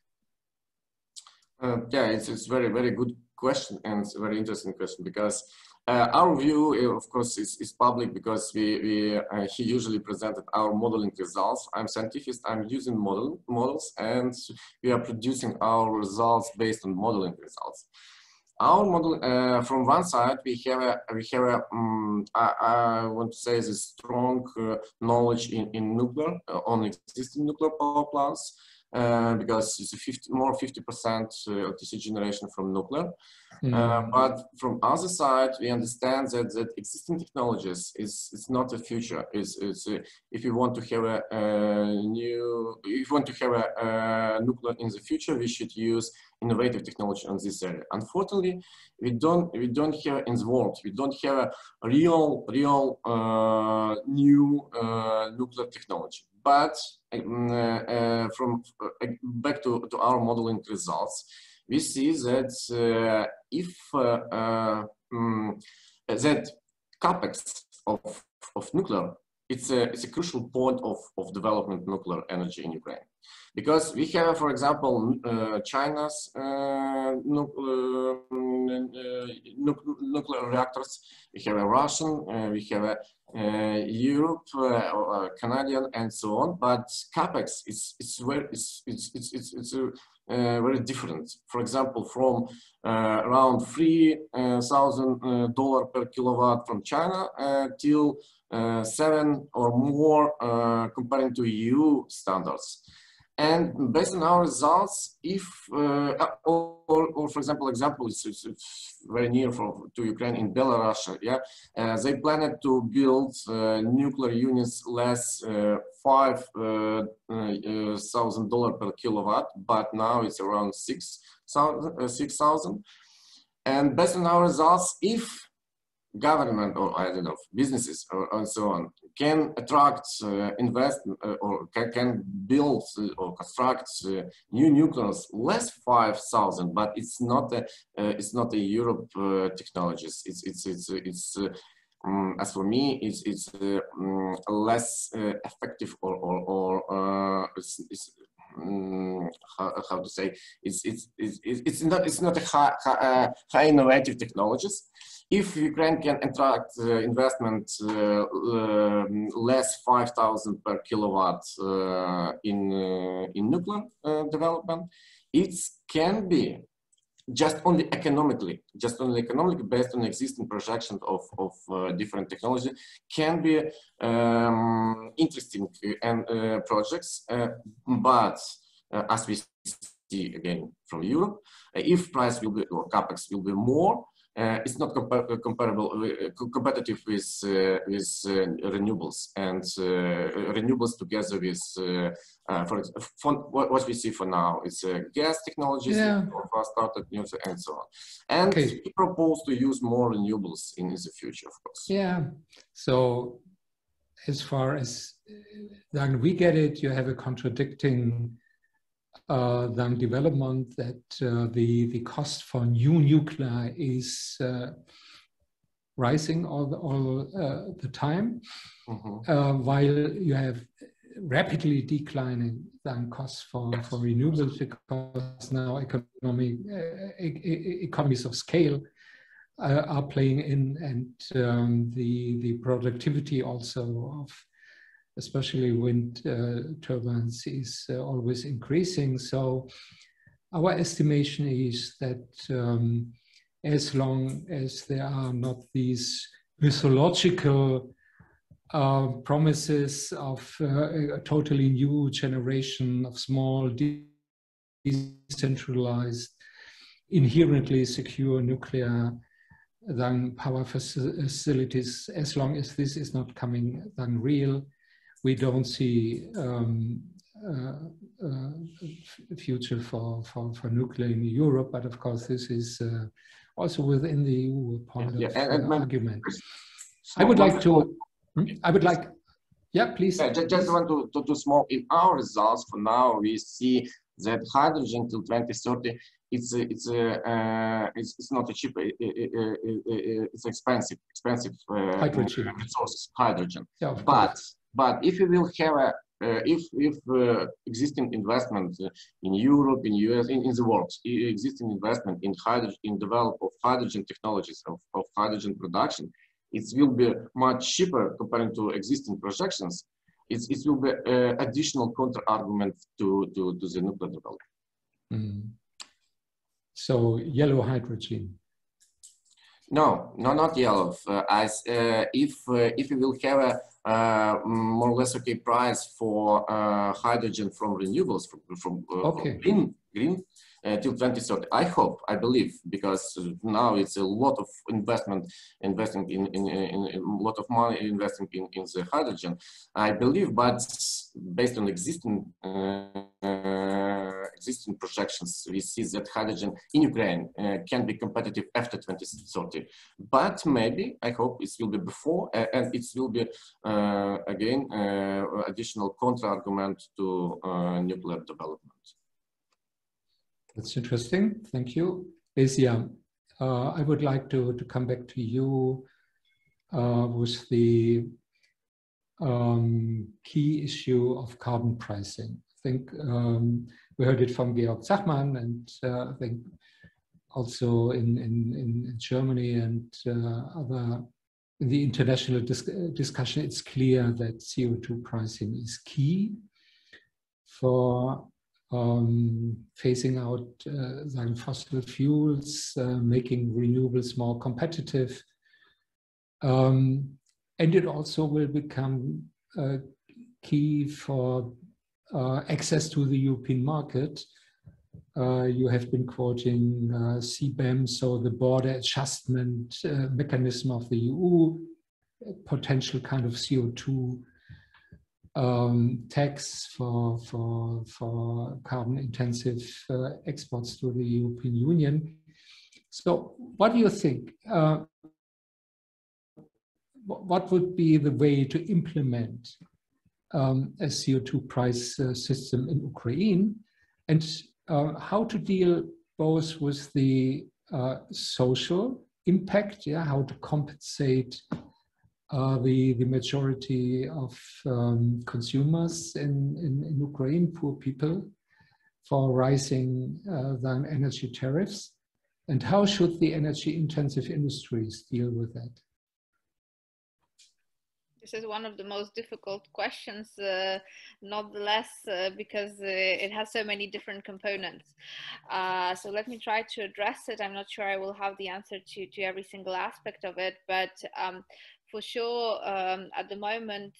Yeah, it's very good question, and it's a very interesting question, because our view, of course, is public, because he usually presented our modeling results. I'm scientist, I'm using models, and we are producing our results based on modeling results. Our model, from one side, we have I want to say this strong knowledge in nuclear, on existing nuclear power plants. Because it's 50% electricity generation from nuclear. But from other side, we understand that existing technologies is not a future. If you want to have a nuclear in the future, we should use innovative technology on this area. Unfortunately, we don't have in the world. We don't have a real new nuclear technology. But from back to our modeling results, we see that if that capex of nuclear, it's a crucial point of development nuclear energy in Ukraine. Because we have, for example, China's nuclear reactors, we have a Russian, we have a Europe, Canadian, and so on. But capex is very different. For example, from around $3,000 per kilowatt from China till 7 or more comparing to EU standards. And based on our results, if, or for example, it's very near to Ukraine in Belarus, yeah, they planned to build nuclear units less $5,000 per kilowatt, but now it's around 6,000. And based on our results, if government or I don't know businesses and so on can attract investment or can build or construct new nuclears less 5,000, but it's not a Europe technologies. It's as for me it's less effective or how to say it's not a high innovative technologies. If Ukraine can attract investment less 5,000 per kilowatt in nuclear development, it can be just only economically based on existing projections of different technology, can be interesting and projects, but as we see again from Europe, if price will be or capex will be more, it's not competitive with renewables, and renewables together with for what we see for now, it's gas technologies, yeah, started and so on. And we propose to use more renewables in the future, of course. Yeah. So as far as then we get it, you have a contradicting then development that the cost for new nuclear is rising all the time, while you have rapidly declining then costs for renewables, because now economies of scale are playing in, and the productivity also of especially wind turbines is always increasing. So our estimation is that as long as there are not these mythological promises of a totally new generation of small, decentralized, inherently secure nuclear then power facilities, as long as this is not coming then real, we don't see a future for nuclear in Europe. But of course, this is also within the EU part of argument. I would like, yeah, please. Yeah, just want to small in our results for now. We see that hydrogen till 2030. It's not a cheap. It's expensive hydrogen resources. Hydrogen. Yeah, but if we will have a if existing investment in Europe, in US, in the world, existing investment in hydrogen, in development of hydrogen technologies, of hydrogen production, it will be much cheaper compared to existing projections. It will be additional counter argument to the nuclear development. So yellow hydrogen. No, not yellow. If we will have a more or less okay price for hydrogen from renewables, from green till 2030. I hope, I believe, because now it's a lot of investing in a lot of money investing in the hydrogen. I believe, but based on existing projections, we see that hydrogen in Ukraine can be competitive after 2030. But maybe, I hope it will be before, and it will be again additional counter argument to nuclear development. That's interesting. Thank you. Asia, I would like to come back to you with the key issue of carbon pricing. I think we heard it from Georg Zachmann, and I think also in Germany and in the international discussion, it's clear that CO2 pricing is key for phasing out fossil fuels, making renewables more competitive. And it also will become key for access to the European market. You have been quoting CBAM, so the border adjustment mechanism of the EU, potential kind of CO2 tax for carbon-intensive exports to the European Union. So what do you think? What would be the way to implement a CO2 price system in Ukraine, and how to deal both with the social impact, how to compensate the majority of consumers in Ukraine, poor people, for rising energy tariffs, and how should the energy-intensive industries deal with that? This is one of the most difficult questions, nonetheless, because it has so many different components. So let me try to address it. I'm not sure I will have the answer to every single aspect of it, but for sure, at the moment,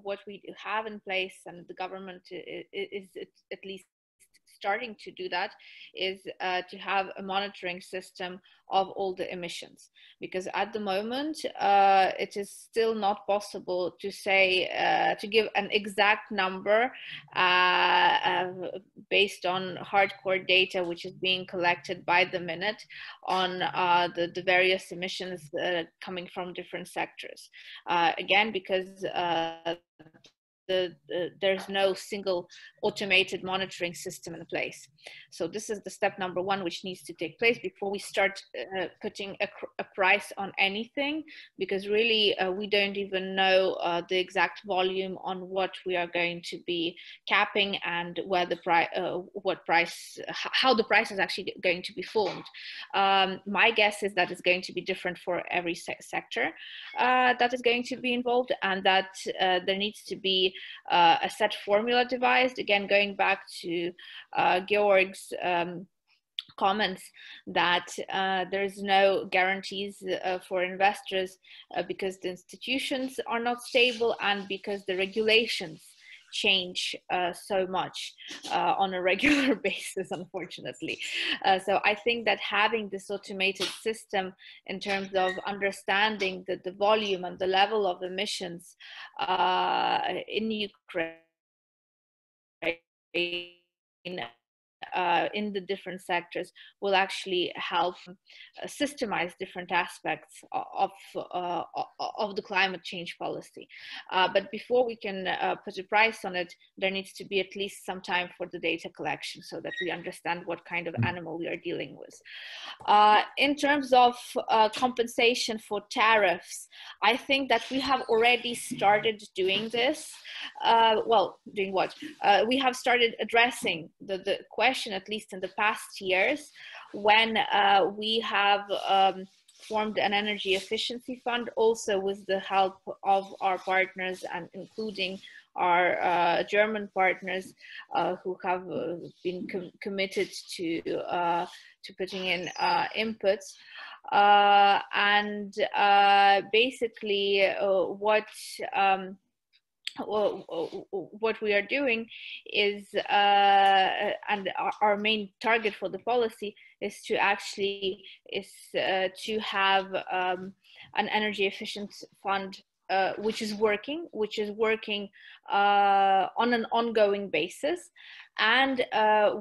what we have in place, and the government is at least starting to do that, is to have a monitoring system of all the emissions, because at the moment it is still not possible to say to give an exact number based on hardcore data which is being collected by the minute on the various emissions coming from different sectors, again because there's no single automated monitoring system in place. So this is the step number one, which needs to take place before we start putting a price on anything, because really we don't even know the exact volume on what we are going to be capping, and where the price, how the price is actually going to be formed. My guess is that it's going to be different for every sector that is going to be involved, and that there needs to be a set formula devised. Again, going back to Georg's comments that there's no guarantees for investors because the institutions are not stable, and because the regulations change so much on a regular basis, unfortunately. So I think that having this automated system in terms of understanding the volume and the level of emissions in Ukraine, in the different sectors, will actually help systemize different aspects of the climate change policy. But before we can put a price on it, there needs to be at least some time for the data collection, so that we understand what kind of animal we are dealing with. In terms of compensation for tariffs, I think that we have already started doing this. Well, doing what? We have started addressing the question, at least in the past years, when we have formed an energy efficiency fund, also with the help of our partners, and including our German partners who have been committed to putting in inputs. And basically what we are doing is, and our main target for the policy is to actually to have an energy efficient fund working on an ongoing basis, and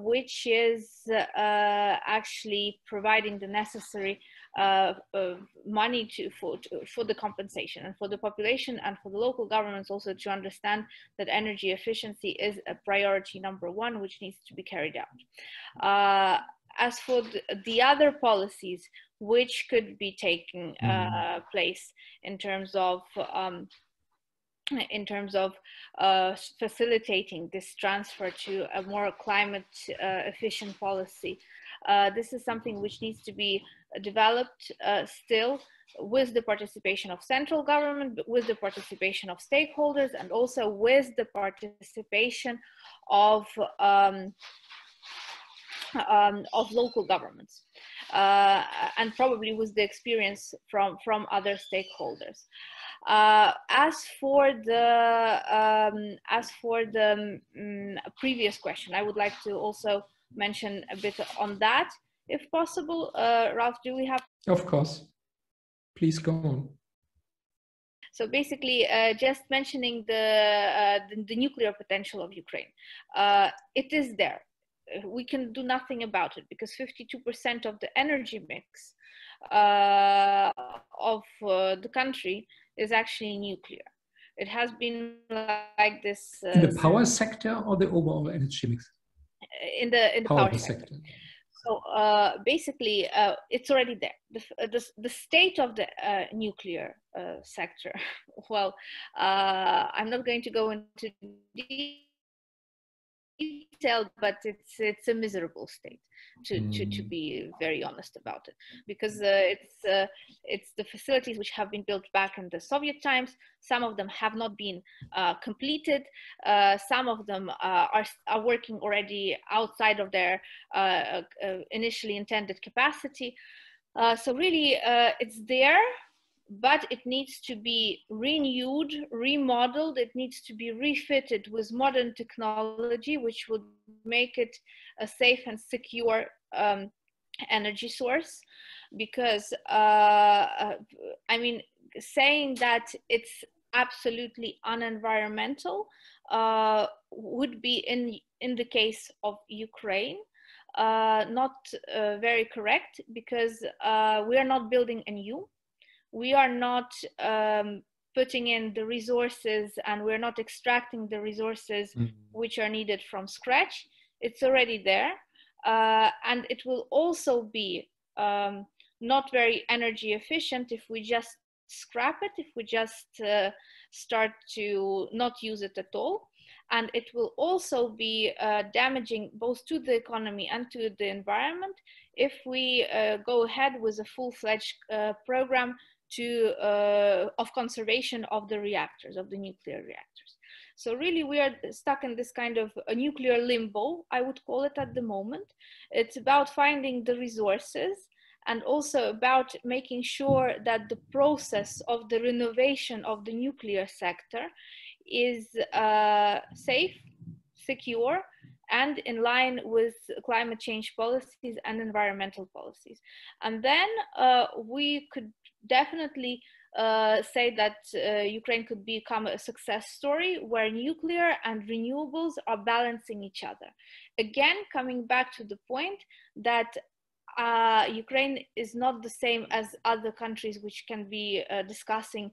which is actually providing the necessary money for the compensation, and for the population and for the local governments also to understand that energy efficiency is a priority number one, which needs to be carried out. As for the other policies which could be taking place in terms of facilitating this transfer to a more climate efficient policy, this is something which needs to be developed still with the participation of central government, with the participation of stakeholders, and also with the participation of local governments, and probably with the experience from other stakeholders. As for the previous question, I would like to also mention a bit on that, if possible. Ralph, do we have? Of course. Please go on. So basically, just mentioning the nuclear potential of Ukraine. It is there. We can do nothing about it because 52% of the energy mix of the country is actually nuclear. It has been like this in the power sector or the overall energy mix? In the power sector. So basically, it's already there. The state of the nuclear sector. Well, I'm not going to go into detail, but it's a miserable state, to be very honest about it, because it's the facilities which have been built back in the Soviet times. Some of them have not been completed. Some of them are working already outside of their initially intended capacity. So really, it's there, but it needs to be renewed, remodeled. It needs to be refitted with modern technology, which would make it a safe and secure energy source. Because, I mean, saying that it's absolutely unenvironmental would be, in the case of Ukraine, not very correct, because we are not building a new. We are not putting in the resources, and we're not extracting the resources which are needed from scratch. It's already there. And it will also be not very energy efficient if we just scrap it, if we just start to not use it at all. And it will also be damaging both to the economy and to the environment if we go ahead with a full-fledged program of conservation of the reactors, of the nuclear reactors. So really, we are stuck in this kind of a nuclear limbo, I would call it, at the moment. It's about finding the resources, and also about making sure that the process of the renovation of the nuclear sector is safe, secure, and in line with climate change policies and environmental policies. And then we could definitely say that Ukraine could become a success story where nuclear and renewables are balancing each other. Again, coming back to the point that Ukraine is not the same as other countries which can be discussing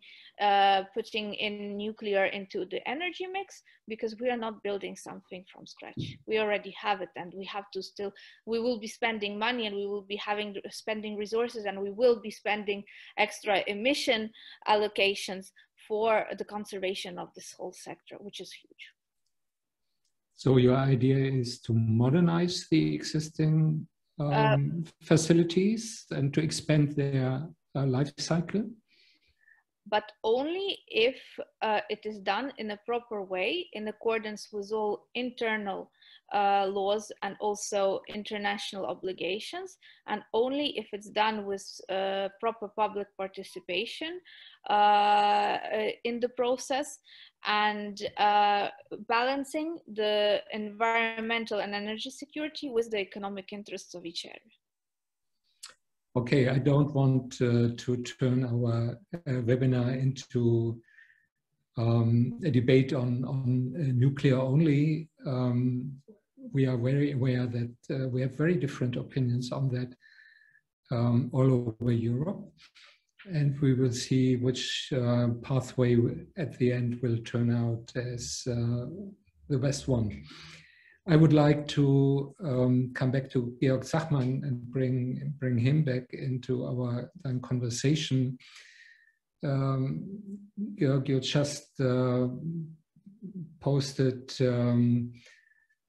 putting in nuclear into the energy mix, because we are not building something from scratch. We already have it, and we have to still, we will be spending money, and we will be spending resources, and we will be spending extra emission allocations for the conservation of this whole sector, which is huge. So your idea is to modernize the existing facilities and to expand their life cycle? But only if it is done in a proper way, in accordance with all internal laws and also international obligations, and only if it's done with proper public participation in the process, and balancing the environmental and energy security with the economic interests of each area. Okay, I don't want to turn our webinar into a debate on nuclear only. We are very aware that we have very different opinions on that all over Europe. And we will see which pathway at the end will turn out as the best one. I would like to come back to Georg Zachmann and bring him back into our conversation. Georg, you just posted an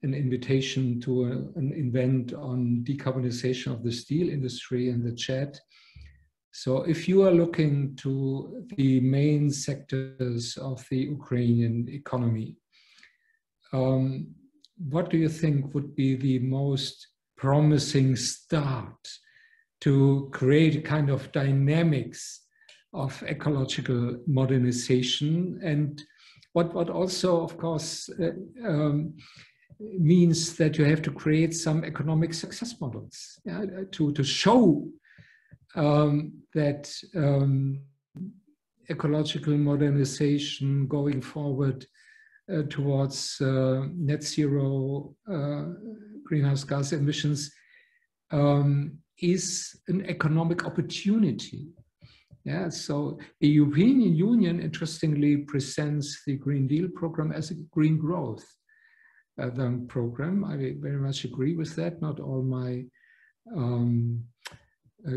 invitation to an event on decarbonization of the steel industry in the chat. So if you are looking to the main sectors of the Ukrainian economy, what do you think would be the most promising start to create a kind of dynamics of ecological modernization? And what also, of course, means that you have to create some economic success models, yeah, to show that ecological modernization going forward towards net zero greenhouse gas emissions is an economic opportunity. Yeah, so the European Union, interestingly, presents the Green Deal program as a green growth program. I very much agree with that. Not all my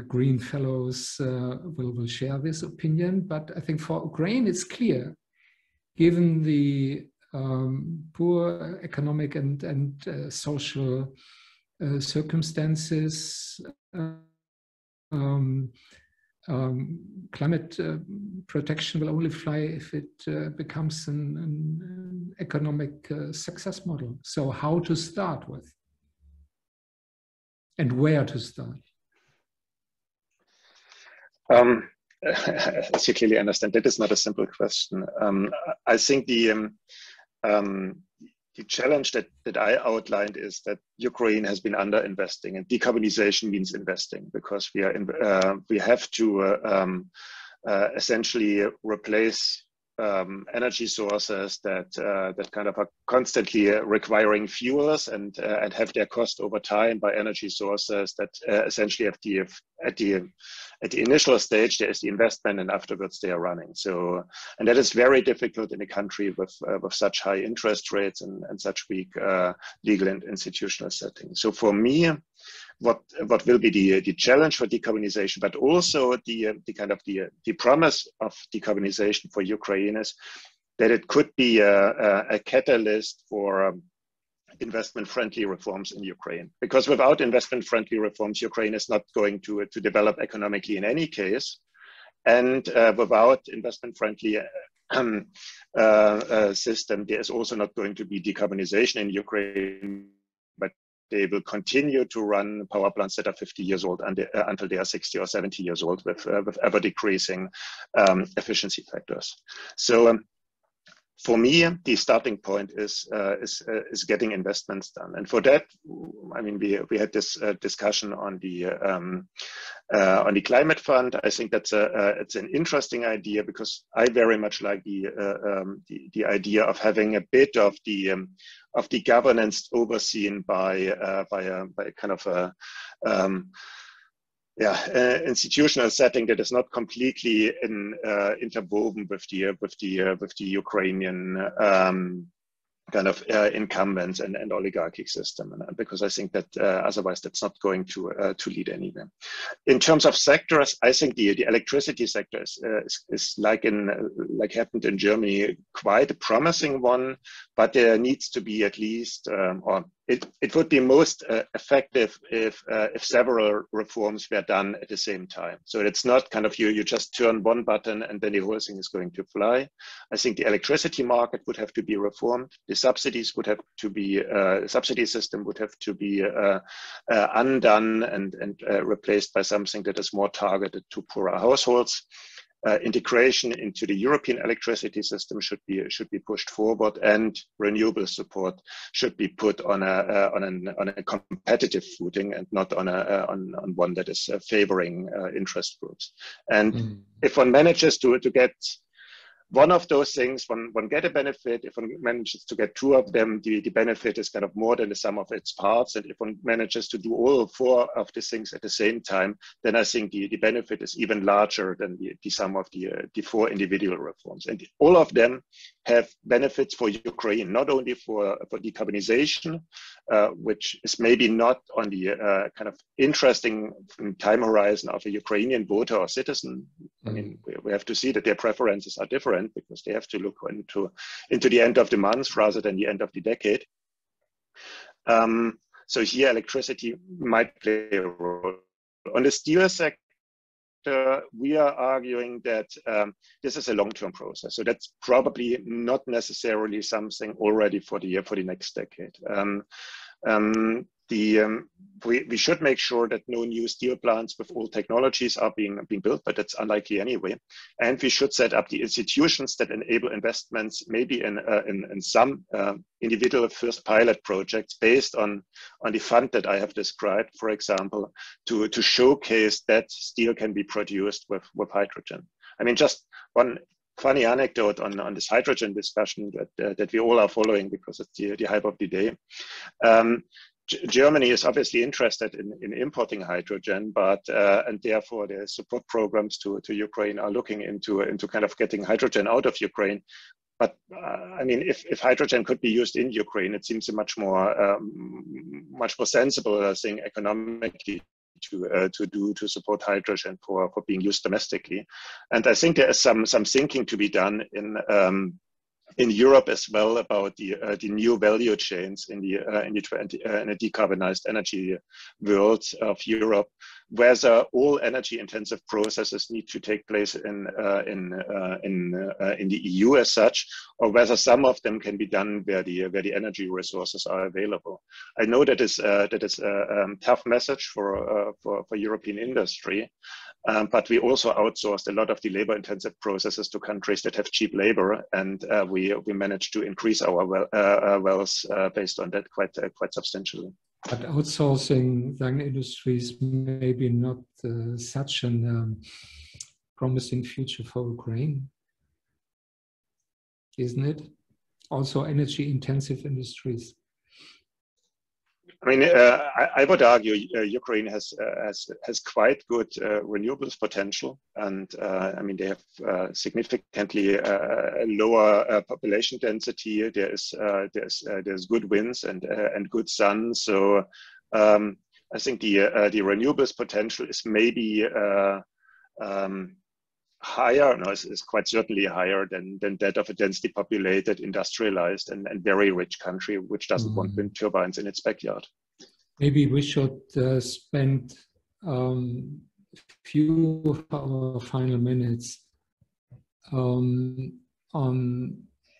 green fellows will share this opinion, but I think for Ukraine it's clear, given the poor economic and social circumstances, climate protection will only fly if it becomes an economic success model. So how to start with? And where to start? As you clearly understand, that is not a simple question. I think the challenge that I outlined is that Ukraine has been underinvesting, and decarbonization means investing, because we have to essentially replace energy sources that kind of are constantly requiring fuels and have their cost over time by energy sources that essentially at the initial stage there is the investment, and afterwards they are running. So, and that is very difficult in a country with such high interest rates and such weak legal and institutional settings. So for me, what will be the challenge for decarbonization, but also the promise of decarbonization for Ukraine is that it could be a catalyst for investment-friendly reforms in Ukraine. Because without investment-friendly reforms, Ukraine is not going to develop economically in any case, and without investment-friendly system, there is also not going to be decarbonization in Ukraine. But they will continue to run power plants that are 50 years old until they are 60 or 70 years old with ever decreasing efficiency factors. So for me, the starting point is getting investments done, and for that, I mean, we had this discussion on the climate fund. I think that's it's an interesting idea, because I very much like the idea of having a bit of the governance overseen by a kind of a institutional setting that is not completely interwoven with the Ukrainian kind of incumbents and oligarchic system, and because I think that otherwise that's not going to lead anywhere. In terms of sectors, I think the electricity sector is like happened in Germany, quite a promising one, but there needs to be at least or it would be most effective if several reforms were done at the same time. So it's not kind of you just turn one button and then the whole thing is going to fly. I think the electricity market would have to be reformed. The subsidies would have to be subsidy system would have to be undone and replaced by something that is more targeted to poorer households. Integration into the European electricity system should be pushed forward, and renewable support should be put on a competitive footing and not on one that is favoring interest groups. And if one manages to get one of those things, one get a benefit. If one manages to get two of them, the benefit is kind of more than the sum of its parts. And if one manages to do all four of these things at the same time, then I think the benefit is even larger than the sum of the four individual reforms. And all of them have benefits for Ukraine, not only for decarbonization, which is maybe not on the kind of interesting time horizon of a Ukrainian voter or citizen. I mean, we have to see that their preferences are different because they have to look into the end of the month rather than the end of the decade. So here electricity might play a role. On the steel sector, we are arguing that this is a long-term process. So that's probably not necessarily something already for the next decade. We should make sure that no new steel plants with old technologies are being built, but that's unlikely anyway. And we should set up the institutions that enable investments, maybe in some individual first pilot projects based on the fund that I have described, for example, to showcase that steel can be produced with hydrogen. I mean, just one funny anecdote on this hydrogen discussion that we all are following because it's the hype of the day. Germany is obviously interested in importing hydrogen, but and therefore the support programs to Ukraine are looking into kind of getting hydrogen out of Ukraine. But I mean, if hydrogen could be used in Ukraine, it seems a much more sensible thing economically to support hydrogen for being used domestically. And I think there is some thinking to be done in Europe as well about the new value chains in a decarbonized energy world of Europe, whether all energy intensive processes need to take place in the EU as such, or whether some of them can be done where the energy resources are available. I know that is a tough message for European industry. But we also outsourced a lot of the labor-intensive processes to countries that have cheap labor, and we managed to increase our wealth based on that quite substantially. But outsourcing young industries maybe not such a promising future for Ukraine, isn't it? Also, energy-intensive industries. I mean, I would argue Ukraine has quite good renewables potential, and I mean they have significantly lower population density. There's good winds and good sun. So I think the renewables potential is maybe higher. No, it's quite certainly higher than that of a densely populated, industrialized, and very rich country which doesn't want wind turbines in its backyard. Maybe we should spend few of our final minutes on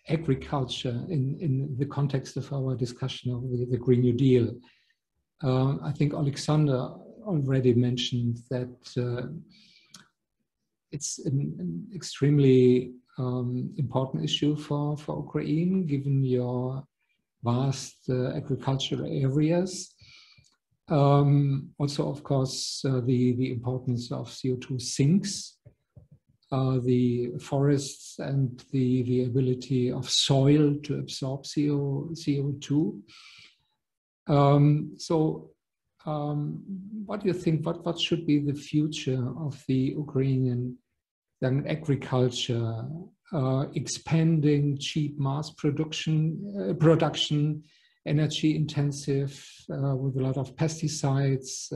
agriculture in the context of our discussion of the Green New Deal. I think Alexander already mentioned that it's an extremely important issue for Ukraine, given your vast agricultural areas. Also, of course, the importance of CO2 sinks, the forests and the ability of soil to absorb CO2. What do you think, what should be the future of the Ukrainian agriculture, expanding cheap mass production, energy intensive with a lot of pesticides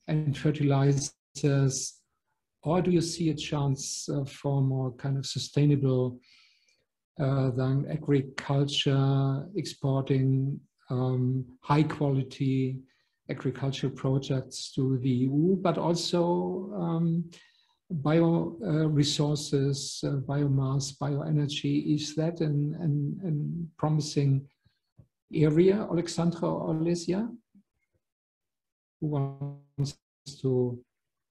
and fertilizers, or do you see a chance for more kind of sustainable than agriculture, exporting high quality agricultural projects to the EU, but also bio resources, biomass, bioenergy? Is that a promising area? Alexandra or Olesia? Who wants to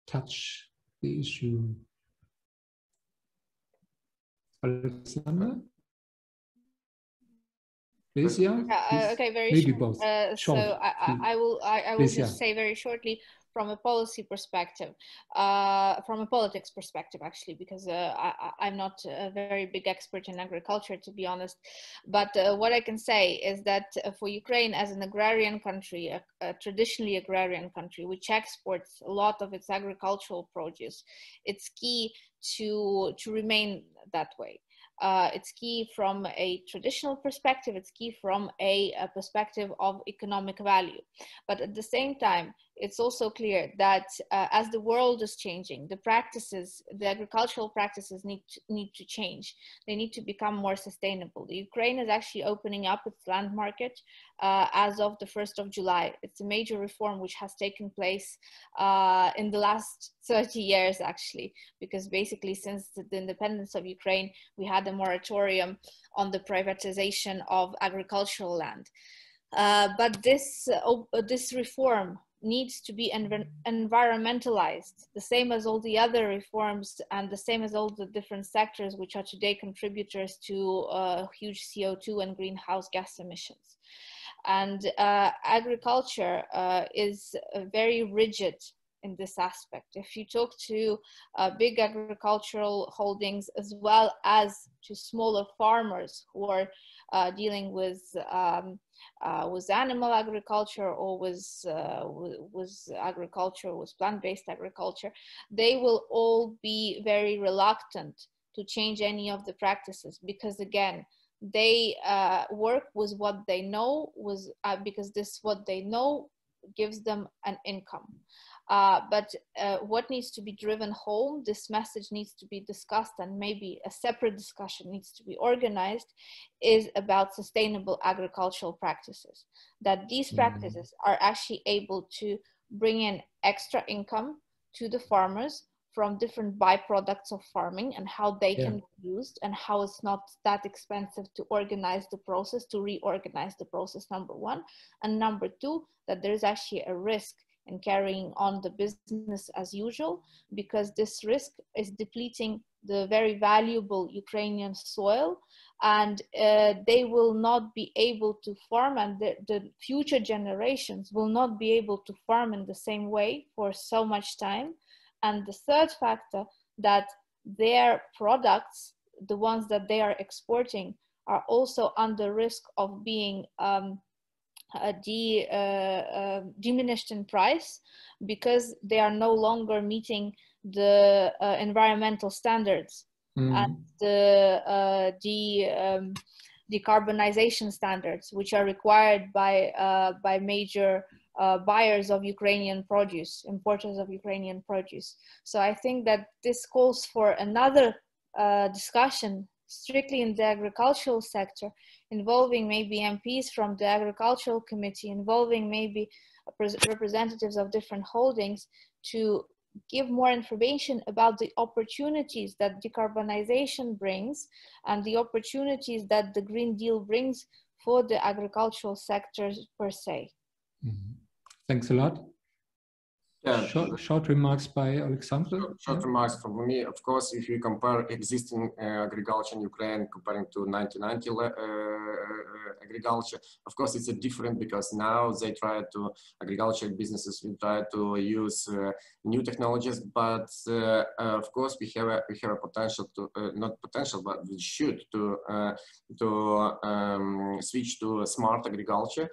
touch the issue? Alexander? Lysia? Okay, very maybe short. both. So I will just say very shortly from a policy perspective, from a politics perspective, actually, because I'm not a very big expert in agriculture, to be honest. But what I can say is that for Ukraine as an agrarian country, a traditionally agrarian country, which exports a lot of its agricultural produce, it's key to remain that way. It's key from a traditional perspective, it's key from a perspective of economic value. But at the same time, it's also clear that as the world is changing, the practices, the agricultural practices need to change. They need to become more sustainable. The Ukraine is actually opening up its land market as of the 1st of July. It's a major reform which has taken place in the last 30 years, actually, because basically since the independence of Ukraine, we had a moratorium on the privatization of agricultural land. But this reform needs to be environmentalized, the same as all the other reforms and the same as all the different sectors which are today contributors to huge CO2 and greenhouse gas emissions. And agriculture is very rigid in this aspect. If you talk to big agricultural holdings as well as to smaller farmers who are dealing with animal agriculture or with agriculture, with plant-based agriculture, they will all be very reluctant to change any of the practices, because again, they work with what they know, because this what they know gives them an income. But what needs to be driven home, this message needs to be discussed, and maybe a separate discussion needs to be organized, is about sustainable agricultural practices. That these practices are actually able to bring in extra income to the farmers from different byproducts of farming, and how they can be used, and how it's not that expensive to organize the process, to reorganize the process, number one. And number two, that there's actually a risk in carrying on the business as usual, because this risk is depleting the very valuable Ukrainian soil, and they will not be able to farm, and the future generations will not be able to farm in the same way for so much time. And the third factor, that their products, the ones that they are exporting, are also under risk of being diminished in price, because they are no longer meeting the environmental standards and the decarbonization standards, which are required by major buyers of Ukrainian produce, importers of Ukrainian produce. So I think that this calls for another discussion strictly in the agricultural sector, involving maybe MPs from the agricultural committee, involving maybe representatives of different holdings, to give more information about the opportunities that decarbonization brings and the opportunities that the Green Deal brings for the agricultural sectors per se. Thanks a lot. Yeah, short remarks by Alexander. Short remarks from me. Of course, if you compare existing agriculture in Ukraine comparing to 1990 agriculture, of course it's a different, because now they try to, agricultural businesses will try to use new technologies, but of course we have a potential to not potential, but we should to switch to smart agriculture.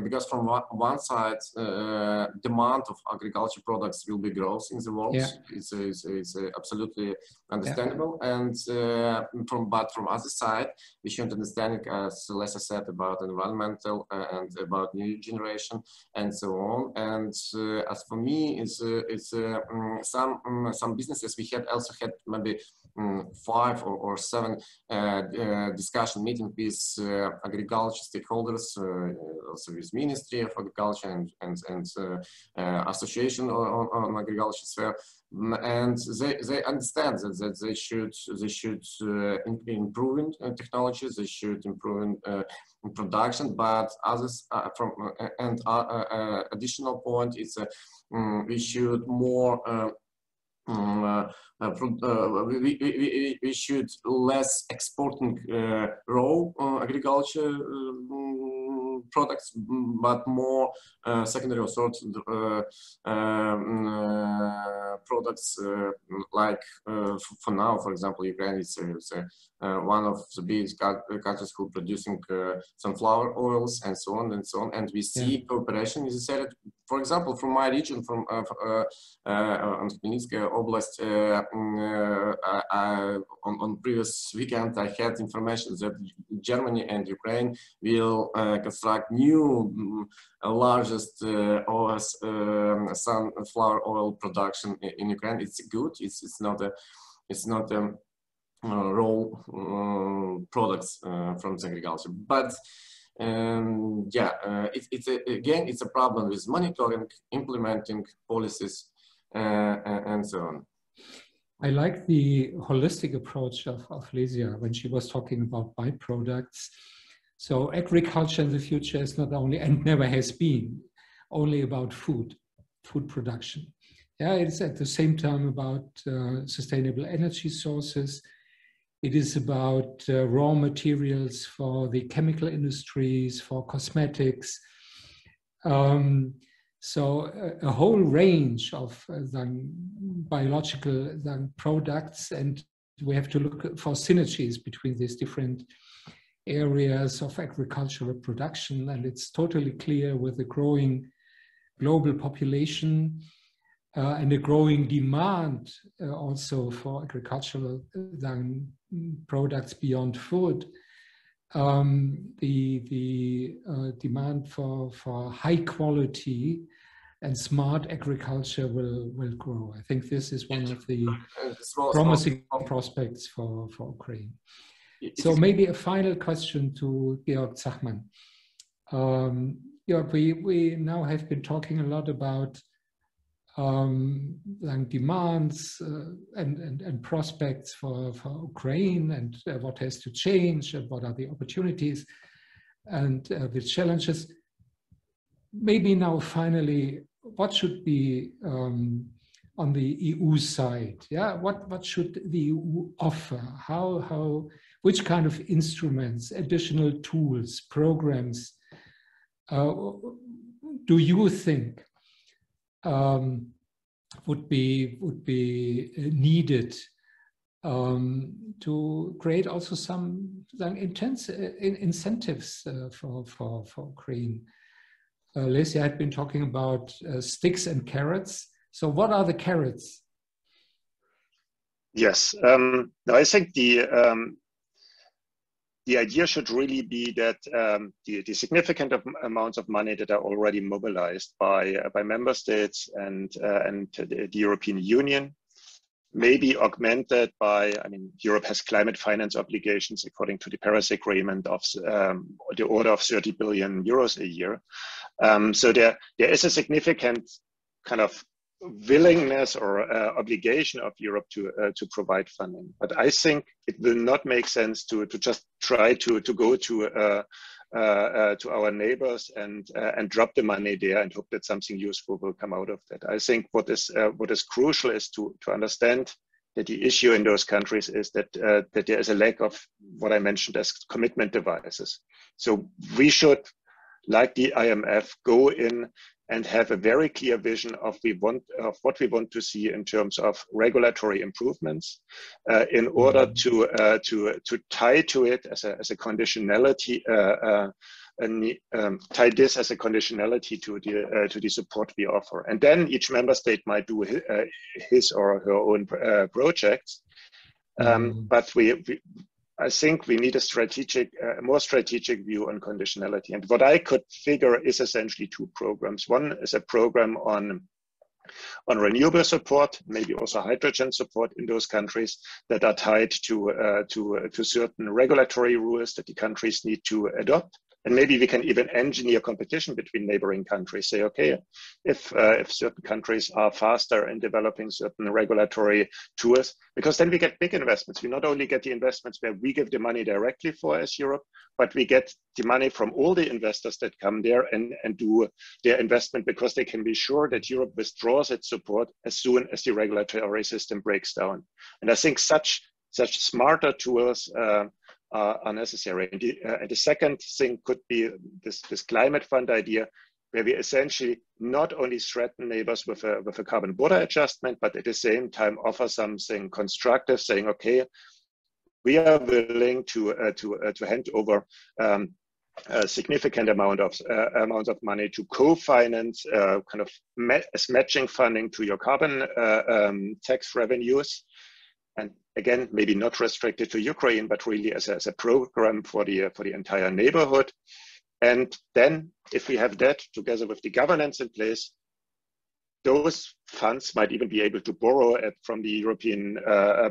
Because from one side, demand of agriculture products will be growth in the world. It's absolutely understandable. And but from other side, we should understand, as Lesa said, about environmental and about new generation and so on. And as for me, it's some businesses we had also had maybe 5 or 7 discussion meetings with agriculture stakeholders, also with Ministry of Agriculture and Association on agriculture sphere, and they understand that they should improve technology, they should improve production, but others additional point is we should more we should less exporting raw agriculture products, but more secondary or third products, like for now, for example, Ukraine is one of the biggest countries who producing sunflower oils and so on and so on, and we see cooperation is necessary. For example, from my region, from Khmelnytskaya Oblast, on previous weekend, I had information that Germany and Ukraine will construct new largest sunflower oil production in Ukraine. It's good. It's not a raw products from the agriculture, but it's a problem with monitoring, implementing policies, and so on. I like the holistic approach of Lesia when she was talking about byproducts. So agriculture in the future is not only, and never has been, only about food production. Yeah, it's at the same time about sustainable energy sources. It is about raw materials for the chemical industries, for cosmetics. So a whole range of biological products, and we have to look for synergies between these different areas of agricultural production. And it's totally clear with the growing global population and a growing demand also for agricultural products beyond food. The demand for high quality and smart agriculture will grow. I think this is one of the promising prospects for Ukraine. So maybe a final question to Georg Zachman. Georg, we now have been talking a lot about demands and prospects for Ukraine, and what has to change, and what are the opportunities and the challenges. Maybe now finally, what should be on the EU side? Yeah, what should the EU offer? Which kind of instruments, additional tools, programs do you think would be needed to create also some intense incentives for Ukraine? Lesia had been talking about sticks and carrots. So what are the carrots? Yes, I think the idea should really be that the significant amounts of money that are already mobilized by member states and the European Union may be augmented by, Europe has climate finance obligations according to the Paris Agreement of the order of 30 billion euros a year. So there is a significant kind of willingness or obligation of Europe to provide funding. But I think it will not make sense to just try to go to our neighbors and drop the money there and hope that something useful will come out of that. I think what is crucial is to understand that the issue in those countries is that there is a lack of what I mentioned as commitment devices. So we should, like the IMF, go in and have a very clear vision of what we want to see in terms of regulatory improvements, in order to tie to it as a conditionality, tie this as a conditionality to the support we offer, and then each member state might do his or her own projects. But I think we need a more strategic view on conditionality. And what I could figure is essentially two programs. One is a program on renewable support, maybe also hydrogen support in those countries that are tied to certain regulatory rules that the countries need to adopt. And maybe we can even engineer competition between neighboring countries. Say, okay, if certain countries are faster in developing certain regulatory tools, because then we get big investments. We not only get the investments where we give the money directly for as Europe, but we get the money from all the investors that come there and do their investment, because they can be sure that Europe withdraws its support as soon as the regulatory system breaks down. And I think such smarter tools are necessary. And the second thing could be this climate fund idea, where we essentially not only threaten neighbors with a carbon border adjustment, but at the same time offer something constructive, saying, okay, we are willing to hand over a significant amount of money to co-finance as matching funding to your carbon tax revenues. And again, maybe not restricted to Ukraine, but really as a program for the entire neighborhood. And then if we have that together with the governance in place, those funds might even be able to borrow from the European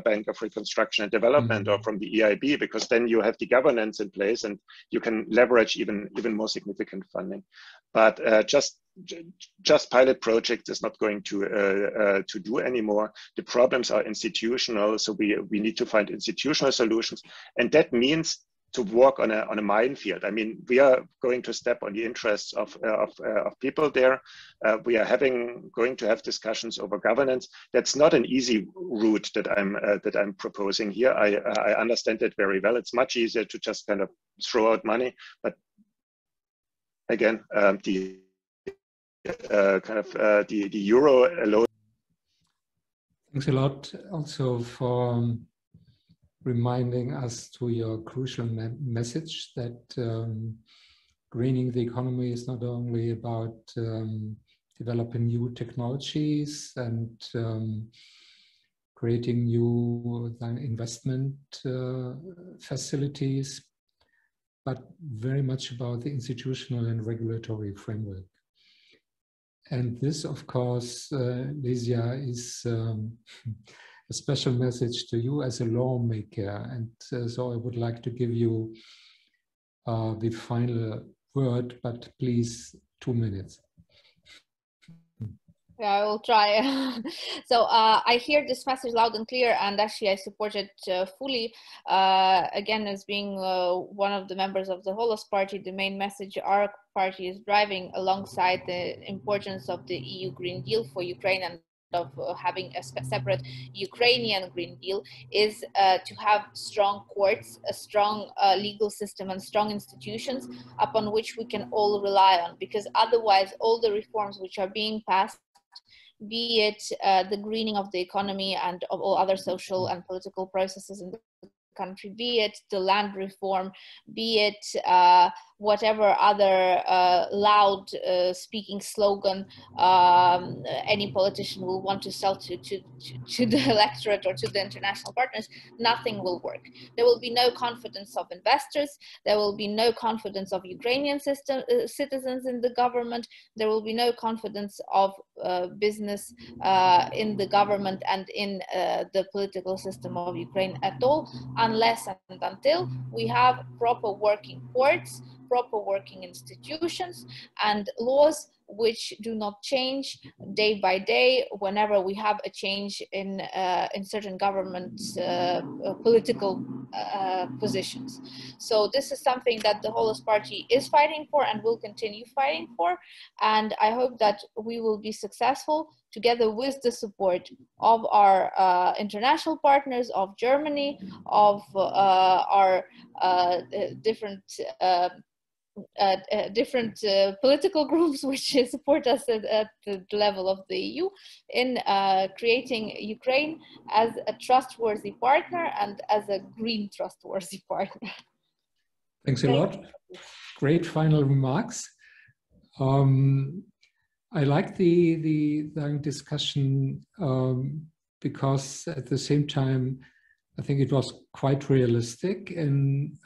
Bank of Reconstruction and Development or from the EIB, because then you have the governance in place and you can leverage even more significant funding. But just pilot projects is not going to do anymore. The problems are institutional, so we need to find institutional solutions, and that means to walk on a minefield. I mean, we are going to step on the interests of people there. We are going to have discussions over governance. That's not an easy route that I'm proposing here. I understand that very well. It's much easier to just kind of throw out money, but again, the euro alone. Thanks a lot also for reminding us to your crucial message that greening the economy is not only about developing new technologies and creating new investment facilities, but very much about the institutional and regulatory framework. And this, of course, Lesia, is a special message to you as a lawmaker. And so I would like to give you the final word, but please 2 minutes. Yeah, I will try. So I hear this message loud and clear, and actually I support it fully. Again, as being one of the members of the Holos Party, the main message our party is driving, alongside the importance of the EU Green Deal for Ukraine and of having a separate Ukrainian Green Deal, is to have strong courts, a strong legal system and strong institutions upon which we can all rely on, because otherwise all the reforms which are being passed, be it the greening of the economy and of all other social and political processes in the country, be it the land reform, be it whatever other loud speaking slogan any politician will want to sell to the electorate or to the international partners, nothing will work. There will be no confidence of investors, there will be no confidence of Ukrainian citizens in the government, there will be no confidence of business in the government and in the political system of Ukraine at all, unless and until we have proper working courts, proper working institutions, and laws which do not change day by day whenever we have a change in certain government political positions. So this is something that the Holos Party is fighting for and will continue fighting for, and I hope that we will be successful together with the support of our international partners, of Germany, of our different political groups which support us at the level of the EU in creating Ukraine as a trustworthy partner and as a green trustworthy partner. Thanks a lot. Great final remarks. I like the discussion because at the same time I think it was quite realistic in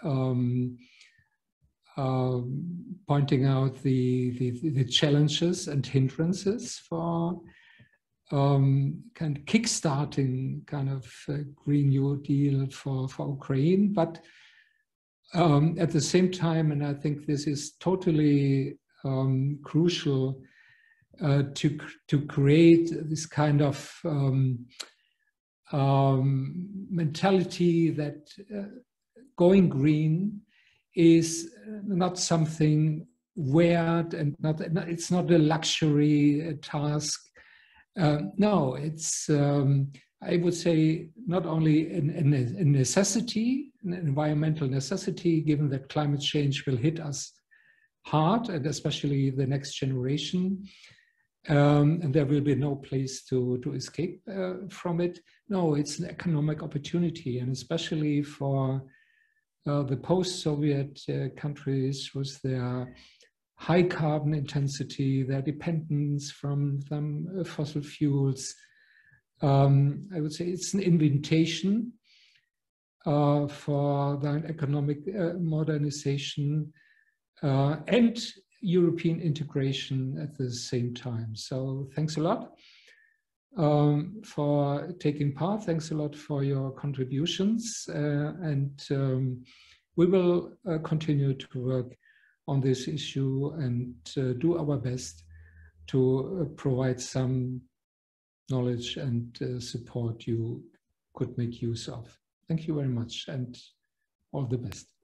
pointing out the challenges and hindrances for kind of kickstarting kind of a Green New Deal for Ukraine, but at the same time, and I think this is totally crucial, to create this kind of mentality that going green is not something weird and it's not a luxury task. No, it's I would say not only a necessity, an environmental necessity, given that climate change will hit us hard, and especially the next generation, and there will be no place to escape from it. No, it's an economic opportunity, and especially for the post-Soviet countries with their high carbon intensity, their dependence from fossil fuels. I would say it's an invitation for the economic modernization and European integration at the same time. So thanks a lot for taking part. Thanks a lot for your contributions. And we will continue to work on this issue and do our best to provide some knowledge and support you could make use of. Thank you very much and all the best.